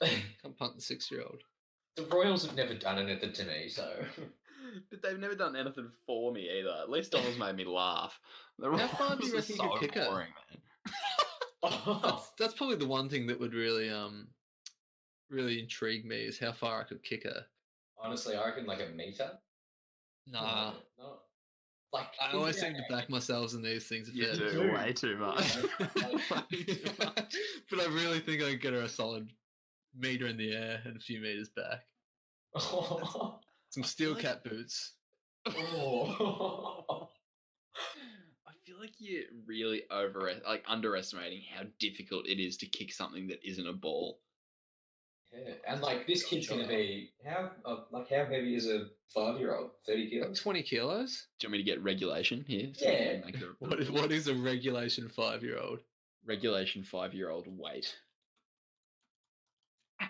Can't punt the 6-year-old. The Royals have never done anything to me, so. But they've never done anything for me either. At least Donald's made me laugh. How far do you reckon you could kick her? boring, man. That's probably the one thing that would really really intrigue me is how far I could kick her. Honestly, I reckon like a meter. Nah. No. Like I always seem to back myself in these things. You do way too much. But I really think I could get her a solid meter in the air and a few meters back. Some steel cat boots. I feel like you're really underestimating how difficult it is to kick something that isn't a ball. Yeah, and like this kid's gonna be how heavy is a 5-year-old? 30 kilos? Like 20 kilos? Do you want me to get regulation here? Yeah. What is a regulation 5-year-old? Regulation 5-year-old weight. Oh,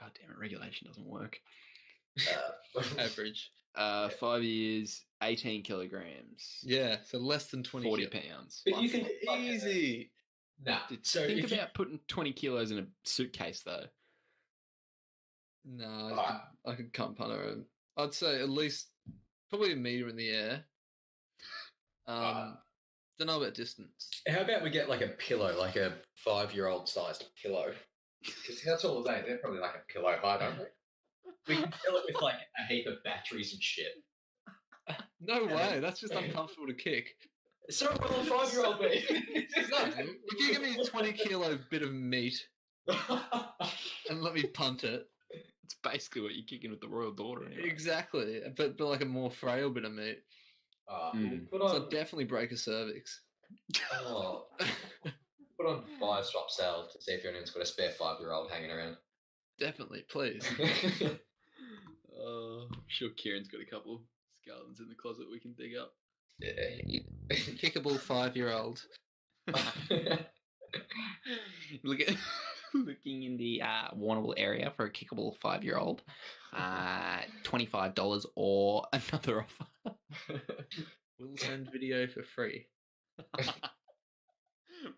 God damn it! Regulation doesn't work. Average. 5 years, 18 kilograms. Yeah, so less than 40 pounds. But you think Easy. Nah. So think about putting 20 kilos in a suitcase, though. No, I could can't punt her. I'd say at least probably a meter in the air. Don't know about distance. How about we get like a pillow, like a 5-year-old sized pillow? Because that's all they. They're probably like a pillow height, aren't they? We can fill it with like a heap of batteries and shit. No way. That's just uncomfortable to kick. So will a 5-year-old be? No, if you give me a 20 kilo bit of meat and let me punt it. It's basically what you're kicking with the royal daughter. Anyway. Exactly. But like a more frail bit of meat. So I'd definitely break a cervix. Put on buy, swap, sell to see if anyone's got a spare 5-year-old hanging around. Definitely, please. I'm sure Kieran's got a couple skeletons in the closet we can dig up. Yeah. Kickable 5-year-old. Looking in the Warrnambool area for a kickable 5-year-old. $25 or another offer. We'll send video for free.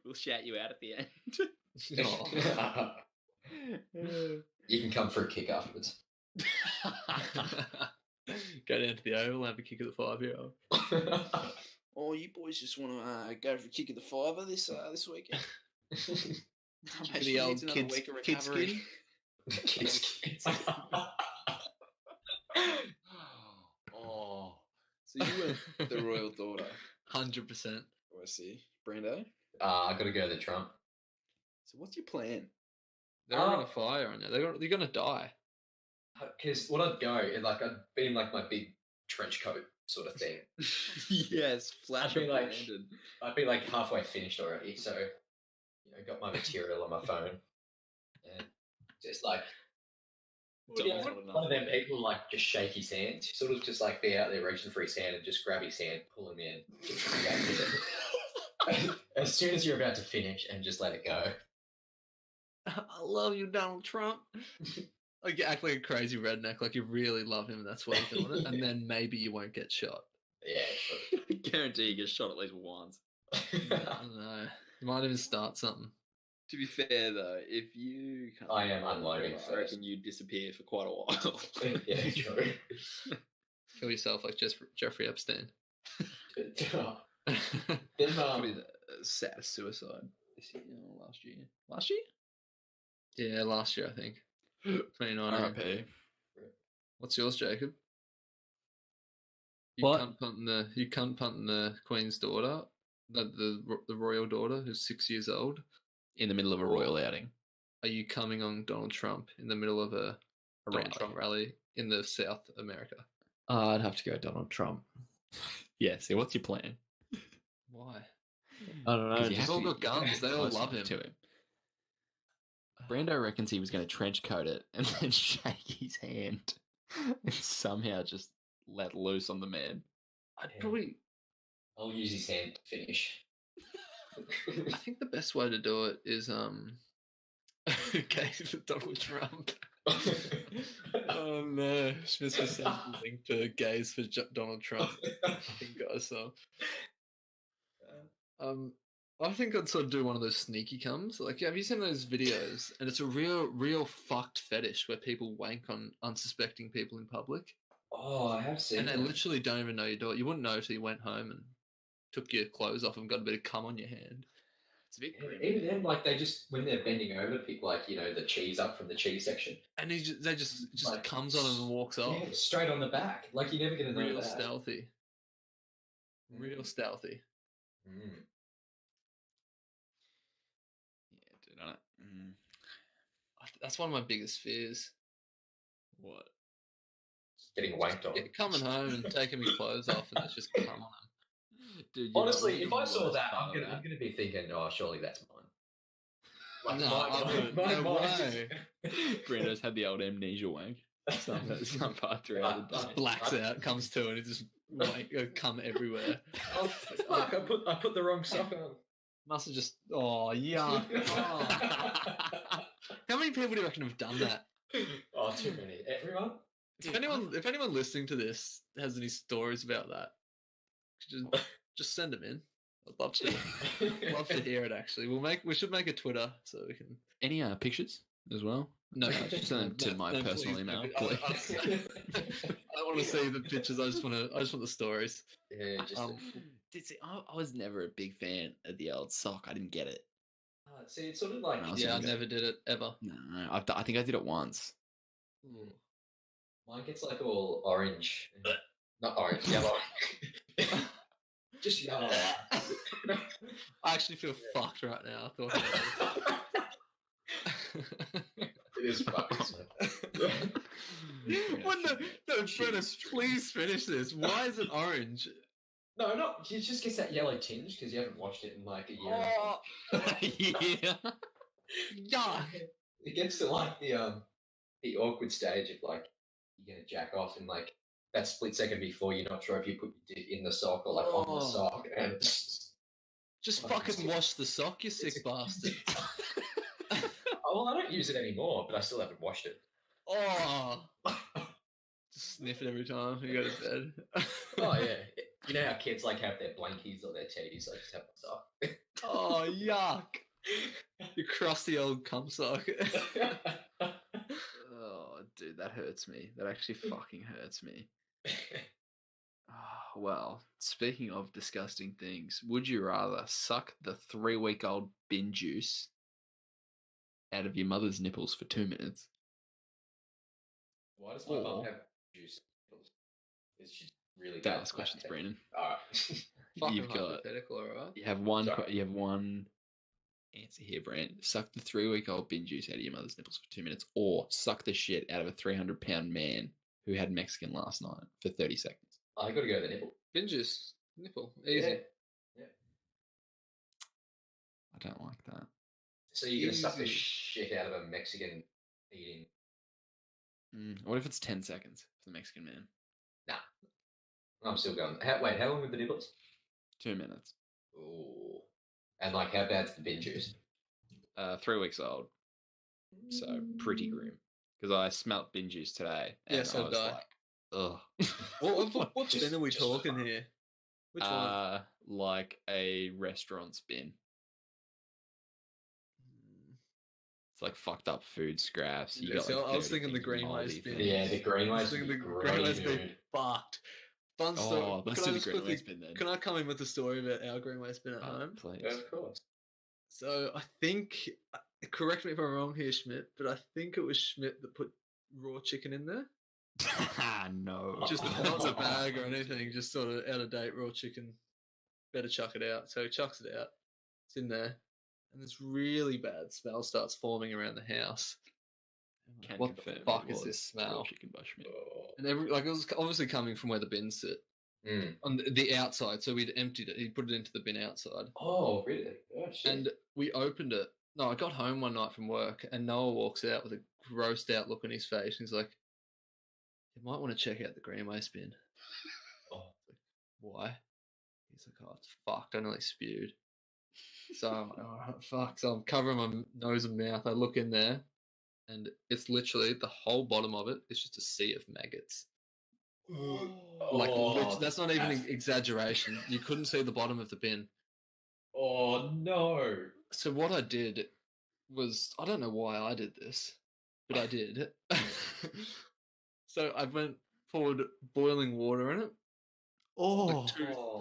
We'll shout you out at the end. You can come for a kick afterwards. Go down to the Oval and have a kick at the 5-year-old. Oh, you boys just want to go for a kick at the fiver this weekend? The old kids skin. Oh, so you were the royal daughter. 100%. I see. Brando? I got to go to the Trump. So what's your plan? They're all going to fire on you. They're going to die. Because what I'd go, I'd be in like my big trench coat sort of thing. Yes, flash I'd be like halfway finished already, so got my material on my phone, and just like one of them people like just shake his hand, sort of just like be out there reaching for his hand and just grab his hand, pull him in, as soon as you're about to finish, and just let it go. I love you, Donald Trump. Like you act like a crazy redneck, like you really love him, and that's why you're doing it, and then maybe you won't get shot. Yeah, sure. I guarantee you get shot at least once. I don't know. You might even start something. To be fair, though, if you can't... I am unloading I reckon you disappear for quite a while. Yeah, true. Kill yourself like Jeffrey Epstein. Probably the saddest suicide this year or last year. Last year? Yeah, last year, I think. 2019. RIP. What's yours, Jacob? You cunt punting the Queen's daughter, the royal daughter who's 6 years old, in the middle of a royal outing. Are you coming on Donald Trump in the middle of a Donald Trump rally in the South America? I'd have to go Donald Trump. Yeah. See, what's your plan? Why? I don't know. He's all got guns. They all love him. To him. Brando reckons he was going to trench coat it and then shake his hand and somehow just let loose on the man. I'll use his hand to finish. I think the best way to do it is gaze for Donald Trump. Oh no, Schmitz was sending to gaze for Donald Trump. I think I saw. I think I'd sort of do one of those sneaky comes. Like, have you seen those videos? And it's a real fucked fetish where people wank on unsuspecting people in public. Oh, I have seen And they that. literally don't even know you do it. You wouldn't know till you went home and took your clothes off and got a bit of cum on your hand. It's a bit Even then, like, they just, when they're bending over, pick, like, the cheese up from the cheese section. And they just like, comes on him and walks off. Yeah, straight on the back. Like, you're never going to know Real that. stealthy. Real stealthy. Mm. Yeah, dude. That's one of my biggest fears. What? Getting wanked on. Coming home and taking my clothes off and there's just cum on them. Dude, Honestly, if I saw that, I'm gonna be thinking, oh, surely that's mine. Like, no way. Brando's had the old amnesia wank. Some part throughout the day. Just blacks out, comes to, and it just cum everywhere. Oh, fuck, I put the wrong sock on. Must have just, yuck. Oh. How many people do you reckon have done that? Oh, too many. Everyone? If anyone listening to this has any stories about that, just send them in. I'd love to hear it. Actually, we should make a Twitter so we can. Any pictures as well? No, just send them to my personal email. Please. I don't want to see the pictures. I just want the stories. Yeah, just. I was never a big fan of the old sock. I didn't get it. See, it's sort of like. I never did it ever. No, I think I did it once. Mine gets like all orange. Not orange, yellow. Just yellow. I actually feel fucked right now. Talking about it is fucked. No, Brennan, please finish this. Why is it orange? No, it just gets that yellow tinge because you haven't watched it in like a year. Yeah. Yeah. It gets to like the awkward stage of like you're gonna jack off and like that split second before you're not sure if you put your dick in the sock or like on the sock and just fucking wash the sock, you sick bastard. Oh, well, I don't use it anymore, but I still haven't washed it. Oh. Just sniff it every time you go to bed. Oh yeah. You know how kids like have their blankies or their teddies? I just have my sock. Oh, yuck. You crusty old cum sock. Oh, dude, that hurts me. That actually fucking hurts me. Oh, well, speaking of disgusting things, would you rather suck the 3-week-old bin juice out of your mother's nipples for 2 minutes? Why does my mum have juice nipples? Is she really bad? Dallas questions, Brandon. Alright. Fucking hypothetical, alright? You have one answer here, Brandon. Suck the 3-week-old bin juice out of your mother's nipples for 2 minutes, or suck the shit out of a 300-pound man who had Mexican last night for 30 seconds. I got to go to the nipple. Bin juice. Nipple. Easy. Yeah. I don't like that. So you're going to suck the shit out of a Mexican eating? What if it's 10 seconds for the Mexican man? Nah. I'm still going. How long with the nipples? 2 minutes. Ooh. And like, how bad's the bin juice? 3 weeks old. So pretty grim. Because I smelt bin juice today. And yeah, so I was like, ugh. What bin are we talking here? Which one? Like a restaurant's bin. It's like fucked up food scraps. You got, like, I was thinking the things, Greenways moldy bin. things. Yeah, the Greenways. I was thinking the Greenways bin. Fucked. Fun story. Oh, let's do the Greenways bin then. Can I come in with a story about our Greenways bin at home? Please. Yeah, of course. So I think, correct me if I'm wrong here, Schmidt, but I think it was Schmidt that put raw chicken in there. No. Just not a bag or anything, just sort of out of date raw chicken. Better chuck it out. So he chucks it out. It's in there. And this really bad smell starts forming around the house. Can what the confirm fuck it is was this smell? Chicken by Schmidt. And it was obviously coming from where the bins sit. On the outside, so we'd emptied it. He put it into the bin outside. Oh, really? Oh, shit. And we opened it. No, I got home one night from work, and Noah walks out with a grossed out look on his face. And he's like, "You might want to check out the Greenway bin." Oh. Why? He's like, "Oh, it's fucked. I nearly spewed." So I'm like, "Oh, fuck." So I'm covering my nose and mouth. I look in there, and it's literally the whole bottom of it is just a sea of maggots. Like, that's not even an exaggeration. You couldn't see the bottom of the bin. Oh no! So what I did was, I don't know why I did this, but I did. So I poured boiling water in it. Oh,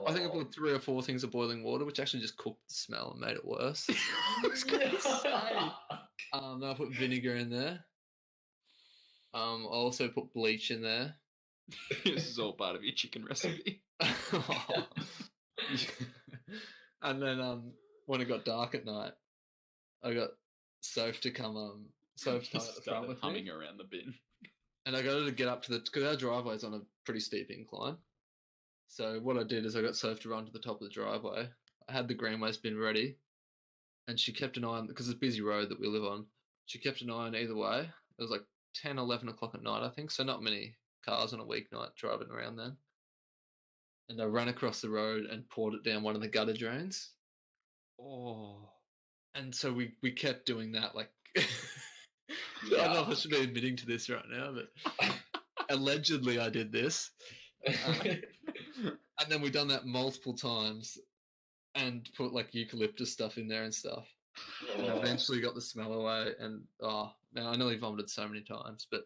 I think I poured 3 or 4 things of boiling water, which actually just cooked the smell and made it worse. I was gonna say. Then I put vinegar in there. I also put bleach in there. This is all part of your chicken recipe. And then when it got dark at night, I got Soph to come Soph to come at the front with humming me, around the bin. and I got her to get up to because our driveway's on a pretty steep incline. So what I did is I got Soph to run to the top of the driveway. I had the greenways bin ready, and she kept an eye on, because it's a busy road that we live on. She kept an eye on either way. It was like 10, 11 o'clock at night, I think. So not many cars on a weeknight driving around then. And I ran across the road and poured it down one of the gutter drains. Oh. And so we kept doing that. Like, I don't know if I should be admitting to this right now, but allegedly I did this. And then we've done that multiple times and put like eucalyptus stuff in there and stuff. And eventually got the smell away. And man, I nearly vomited so many times. But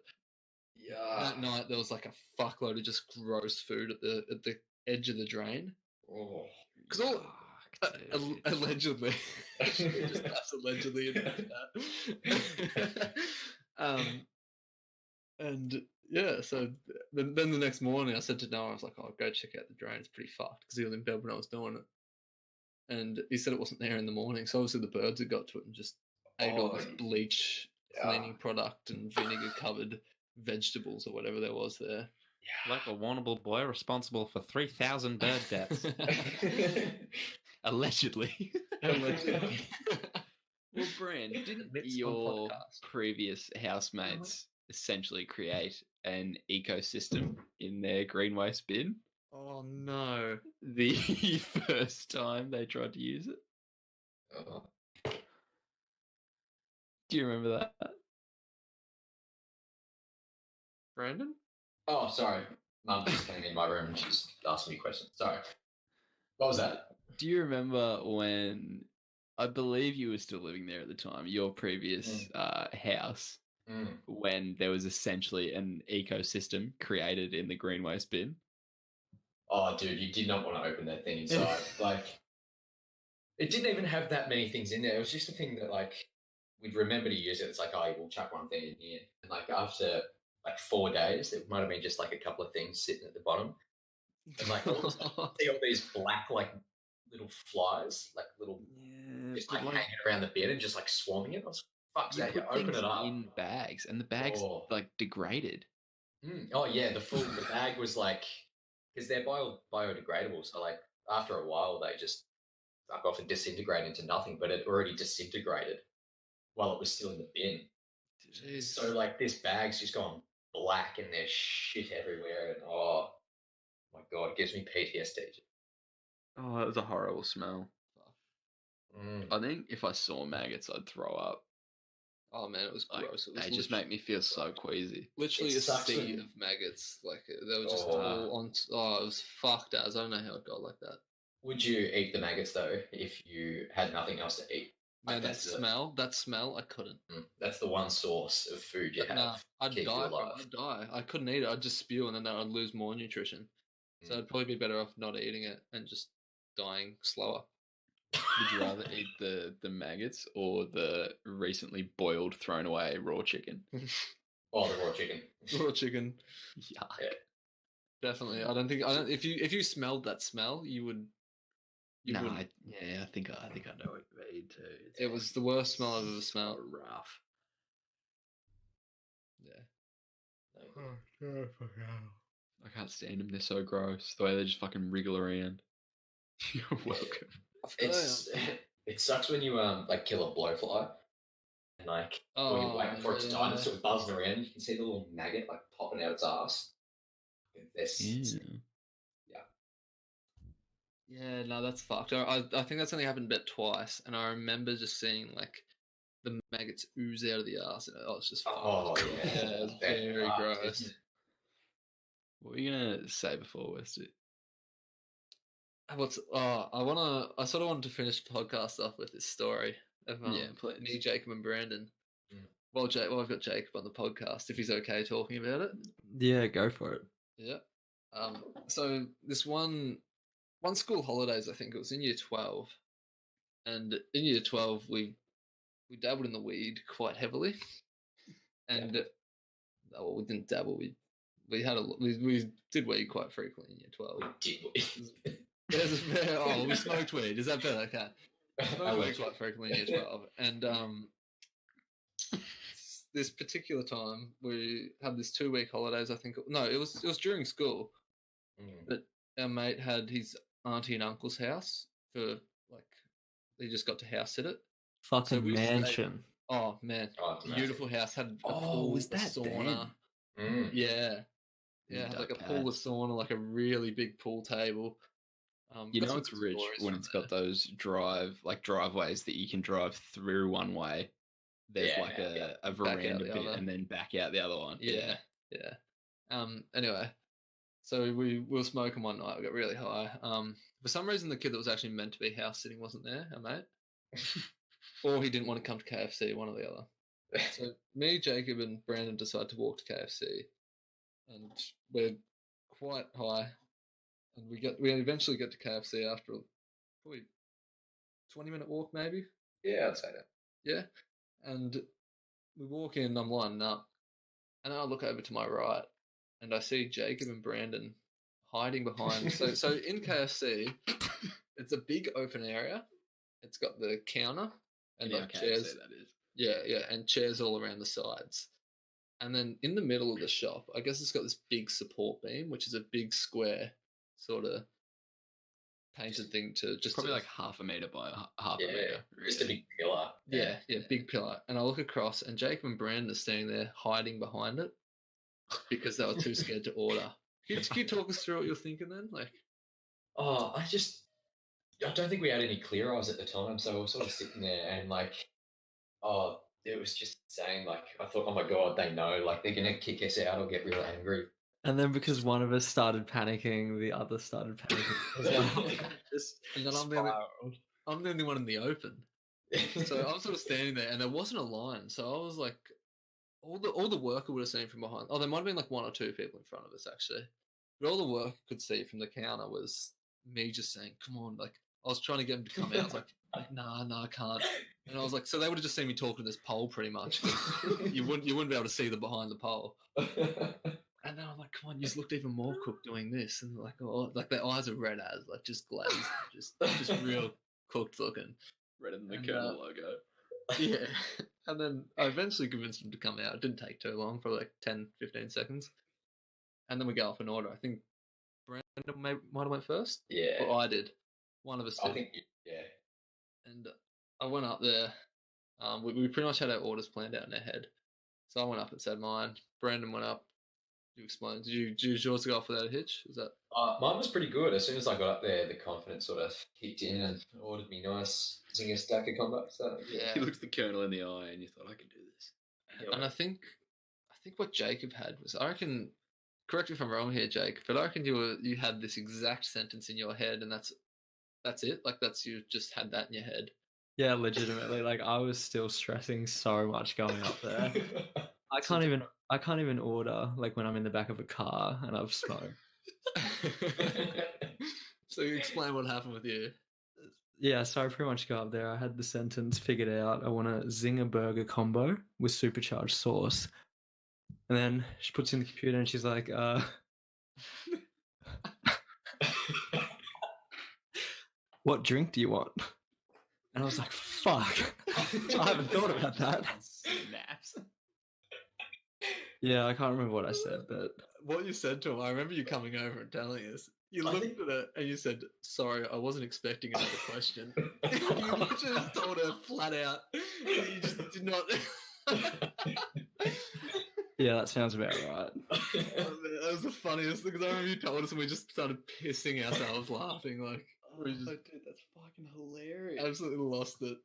that night there was like a fuckload of just gross food at the edge of the drain. Because allegedly, just pass allegedly into that. And yeah, so then the next morning I said to Noah, I was like, "Oh, go check out the drain. It's pretty fucked," because he was in bed when I was doing it. And he said it wasn't there in the morning, so obviously the birds had got to it and just ate all this bleach cleaning product and vinegar covered vegetables or whatever there was there. Like a warnable boy responsible for 3,000 bird deaths. Allegedly. Well, Brand, didn't your previous housemates essentially create an ecosystem in their green waste bin? Oh no. The first time they tried to use it? Do you remember that? Brandon? Oh, sorry. Mum just came in my room and she's asking me questions. Sorry. What was that? Do you remember when, I believe you were still living there at the time, your previous house, when there was essentially an ecosystem created in the green waste bin? Oh, dude, you did not want to open that thing inside. Like, it didn't even have that many things in there. It was just a thing that, like, we'd remember to use it. It's like, oh, we'll chuck one thing in here. And, like, after, like, 4 days, there might have been just, like, a couple of things sitting at the bottom. And, like, all these black, like, little flies, like, little, just, like, hanging around the bin and just, like, swarming it. I was like, fuck's sake, open it up. In bags, and the bags, like, degraded. Oh, yeah, the bag was, like, because they're biodegradable, so, like, after a while, they just fuck off and disintegrate into nothing, but it already disintegrated while it was still in the bin. Jeez. So, like, this bag's just gone black and there's shit everywhere, and oh my God, it gives me PTSD. Oh, that was a horrible smell. I think if I saw maggots, I'd throw up. Oh man, it was gross. They just make me feel so queasy. Literally a sea of maggots. Like, they were just all on. Oh, it was fucked as. I don't know how it got like that. Would you eat the maggots though if you had nothing else to eat? Man, that smell, I couldn't. That's the one source of food you have. Nah, I'd die. I couldn't eat it. I'd just spew, and then I'd lose more nutrition. So I'd probably be better off not eating it and just dying slower. Would you rather eat the maggots or the recently boiled, thrown away raw chicken? Oh, the raw chicken. Raw chicken. Yeah. Definitely. If you smelled that smell, you would. I think I know what you mean too. It was the worst smell I've ever smelled. So rough. Yeah. I can't stand them. They're so gross. The way they just fucking wriggle around. You're welcome. It sucks when you like kill a blowfly and like when you're waiting for it to die and it's sort of buzzing around, you can see the little maggot like popping out its ass. Yeah, no, that's fucked. I think that's only happened about twice, and I remember just seeing like the maggots ooze out of the ass, and it's just fucked. Oh yeah, it's very gross. What were you gonna say before, Westy? I sort of wanted to finish the podcast off with this story of please. me, Jacob, and Brandon. Mm. Well, I've got Jacob on the podcast if he's okay talking about it. Yeah, go for it. Yeah. So this one school holidays, I think it was in year 12, and in year 12 we dabbled in the weed quite heavily, and we didn't dabble. We did weed quite frequently in year 12. We smoked weed. Is that better? Okay. Smoked weed quite frequently in year 12, and this particular time we had this 2-week holidays. I think it was during school, but our mate had his auntie and uncle's house for they just got to house sit it. Fucking mansion. Oh man, beautiful house. Had a pool, was that sauna. Yeah, like a pool, a sauna, like a really big pool table. It's rich when it's got those driveways that you can drive through one way. There's a veranda bit and then back out the other one. Yeah. Anyway, so we were smoking one night. We got really high. For some reason, the kid that was actually meant to be house sitting wasn't there, our mate. Or he didn't want to come to KFC, one or the other. So me, Jacob, and Brandon decided to walk to KFC, and we're quite high, and we eventually get to KFC after probably 20-minute walk, maybe. Yeah, I'd say that. Yeah, and we walk in. I'm lining up, and I look over to my right, and I see Jacob and Brandon hiding behind. So in KFC, it's a big open area. It's got the counter and chairs. That is. Yeah, and chairs all around the sides. And then in the middle of the shop, I guess it's got this big support beam, which is a big square sort of painted thing to just probably like half a meter by half a meter. Just a big pillar. Yeah, big pillar. And I look across, and Jacob and Brandon are standing there hiding behind it because they were too scared to order. Can you talk us through what you're thinking then? I don't think we had any clear eyes at the time, so we were sort of sitting there and it was just insane. I thought, oh my god, they know, they're gonna kick us out or get real angry. And then because one of us started panicking, the other started panicking as well. And then I'm the only one in the open. So I'm sort of standing there, and there wasn't a line. So I was like, all the worker would have seen from behind. Oh, there might have been 1 or 2 people in front of us actually, but all the worker could see from the counter was me just saying, "Come on!" I was trying to get him to come out. I was like, "Nah, I can't." And I was like, so they would have just seen me talking to this pole pretty much. You wouldn't be able to see the behind the pole. And then I'm like, come on, you just looked even more cooked doing this. And their eyes are red as, just glazed, just real cooked looking. Redder than the Colonel logo. Yeah. And then I eventually convinced them to come out. It didn't take too long, probably 10, 15 seconds. And then we go off an order. I think Brandon might have went first. Yeah. Or I did. One of us did. I think, yeah. And I went up there. We pretty much had our orders planned out in our head. So I went up and said mine. Brandon went up. You explained. Did yours go off without a hitch? Is that? Mine was pretty good. As soon as I got up there, the confidence sort of kicked in and ordered me nice zinger stacker combo. So yeah, he looked the Colonel in the eye, and you thought, I can do this. Yeah. And I think what Jacob had was, I reckon. Correct me if I'm wrong here, Jake, but I reckon you had this exact sentence in your head, and that's it. You just had that in your head. Yeah, legitimately. I was still stressing so much going up there. I can't even order when I'm in the back of a car and I've smoked. So you explain what happened with you. Yeah, so I pretty much got up there. I had the sentence figured out. I want a zinger burger combo with supercharged sauce. And then she puts in the computer and she's like, what drink do you want? And I was like, fuck. I haven't thought about that. Snaps. Yeah, I can't remember what I said, but... What you said to him, I remember you coming over and telling us. You looked at it and you said, sorry, I wasn't expecting another question. You just told her flat out. You just did not... Yeah, that sounds about right. That was the funniest thing, because I remember you told us and we just started pissing ourselves laughing. Dude, that's fucking hilarious. Absolutely lost it.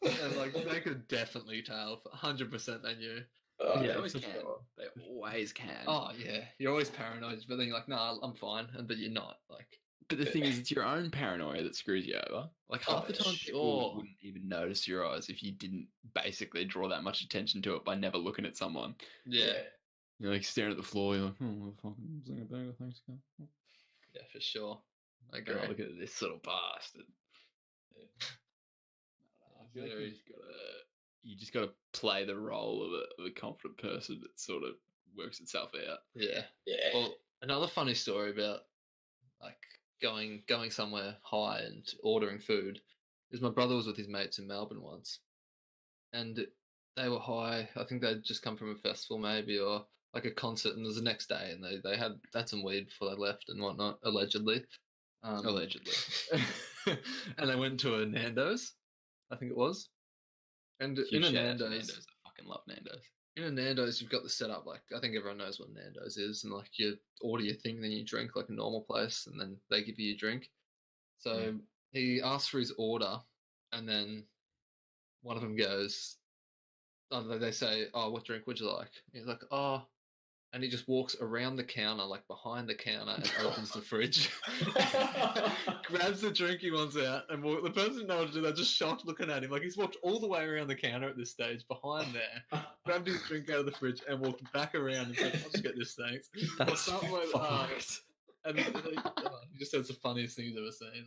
And they could definitely tell. 100% they knew. Yeah, they always can. Sure. They always can. Oh, yeah. You're always paranoid, but then you're like, nah, I'm fine. But you're not. But the thing is, it's your own paranoia that screws you over. Like half the time, people wouldn't even notice your eyes if you didn't basically draw that much attention to it by never looking at someone. Yeah. You're like staring at the floor. You're like, oh, fucking zinger burger, thanks, guy. Yeah, for sure. I agree. Oh, look at this little bastard. Yeah. I feel like you just gotta play the role of a confident person that sort of works itself out. Yeah. Yeah. Well, another funny story about like going somewhere high and ordering food is my brother was with his mates in Melbourne once, and they were high. I think they'd just come from a festival maybe or like a concert, and it was the next day, and they had some weed before they left and whatnot, allegedly. Allegedly. And they went to a Nando's, I think it was. And Huge in a shout out to Nando's, I fucking love Nando's. in a Nando's, you've got the setup, like, I think everyone knows what Nando's is, and, like, you order your thing, then you drink like a normal place, and then they give you your drink. So he asked for his order, and then one of them goes, they say, oh, what drink would you like? He's like, oh, and he just walks around the counter, like behind the counter, and opens the fridge, grabs the drink he wants out, and the person who knows to do that just shocked looking at him. Like he's walked all the way around the counter at this stage, behind there, grabbed his drink out of the fridge, and walked back around and said, I'll just get this, thanks. That's something like fucked. and he just said it's the funniest thing he's ever seen.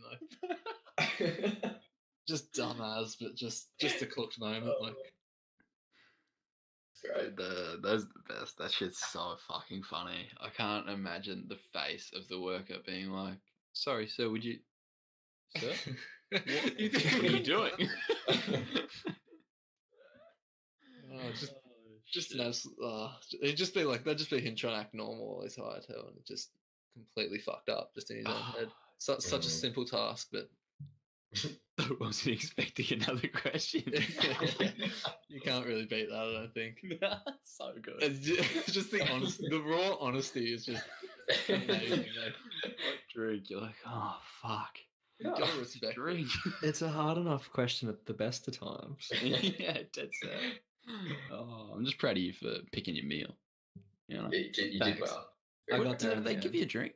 Like, just dumbass, but just a cooked moment. Like, Right. Those are the best. That shit's so fucking funny. I can't imagine the face of the worker being like, sorry, sir, would you... Sir? What are you doing? Just an absolute... it'd just be like, that'd just be him trying to act normal while he's high too, and it just completely fucked up just in his own head. Such a simple task, but... I wasn't expecting another question. You can't really beat that, I don't think. So good. It's just the honesty, the raw honesty is just amazing. Like, drink, you're like, oh fuck. You gotta respect drink. It's a hard enough question at the best of times. Yeah, dead set. Oh, I'm just proud of you for picking your meal. You know? You did well. I What got there. did they give you a drink?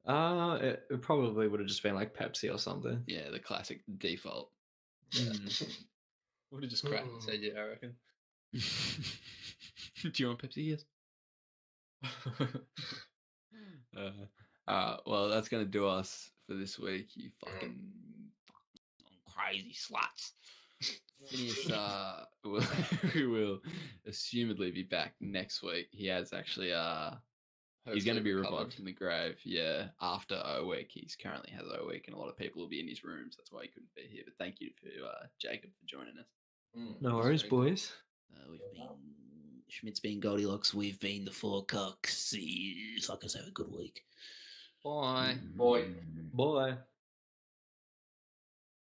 It probably would have just been like Pepsi or something. Yeah, the classic default. Would have just cracked and said, yeah, I reckon. Do you want Pepsi? Yes. Well, that's going to do us for this week, you fucking crazy sluts. Phineas, we will assumedly be back next week. He has actually, he's going to be revived from the grave, after O Week. He's currently has O Week, and a lot of people will be in his rooms. That's why he couldn't be here. But thank you to Jacob for joining us. No worries, boys. We've been Schmidt's been Goldilocks. We've been the Four Cocks. Fuckers, have a good week. Bye. Boy. Bye.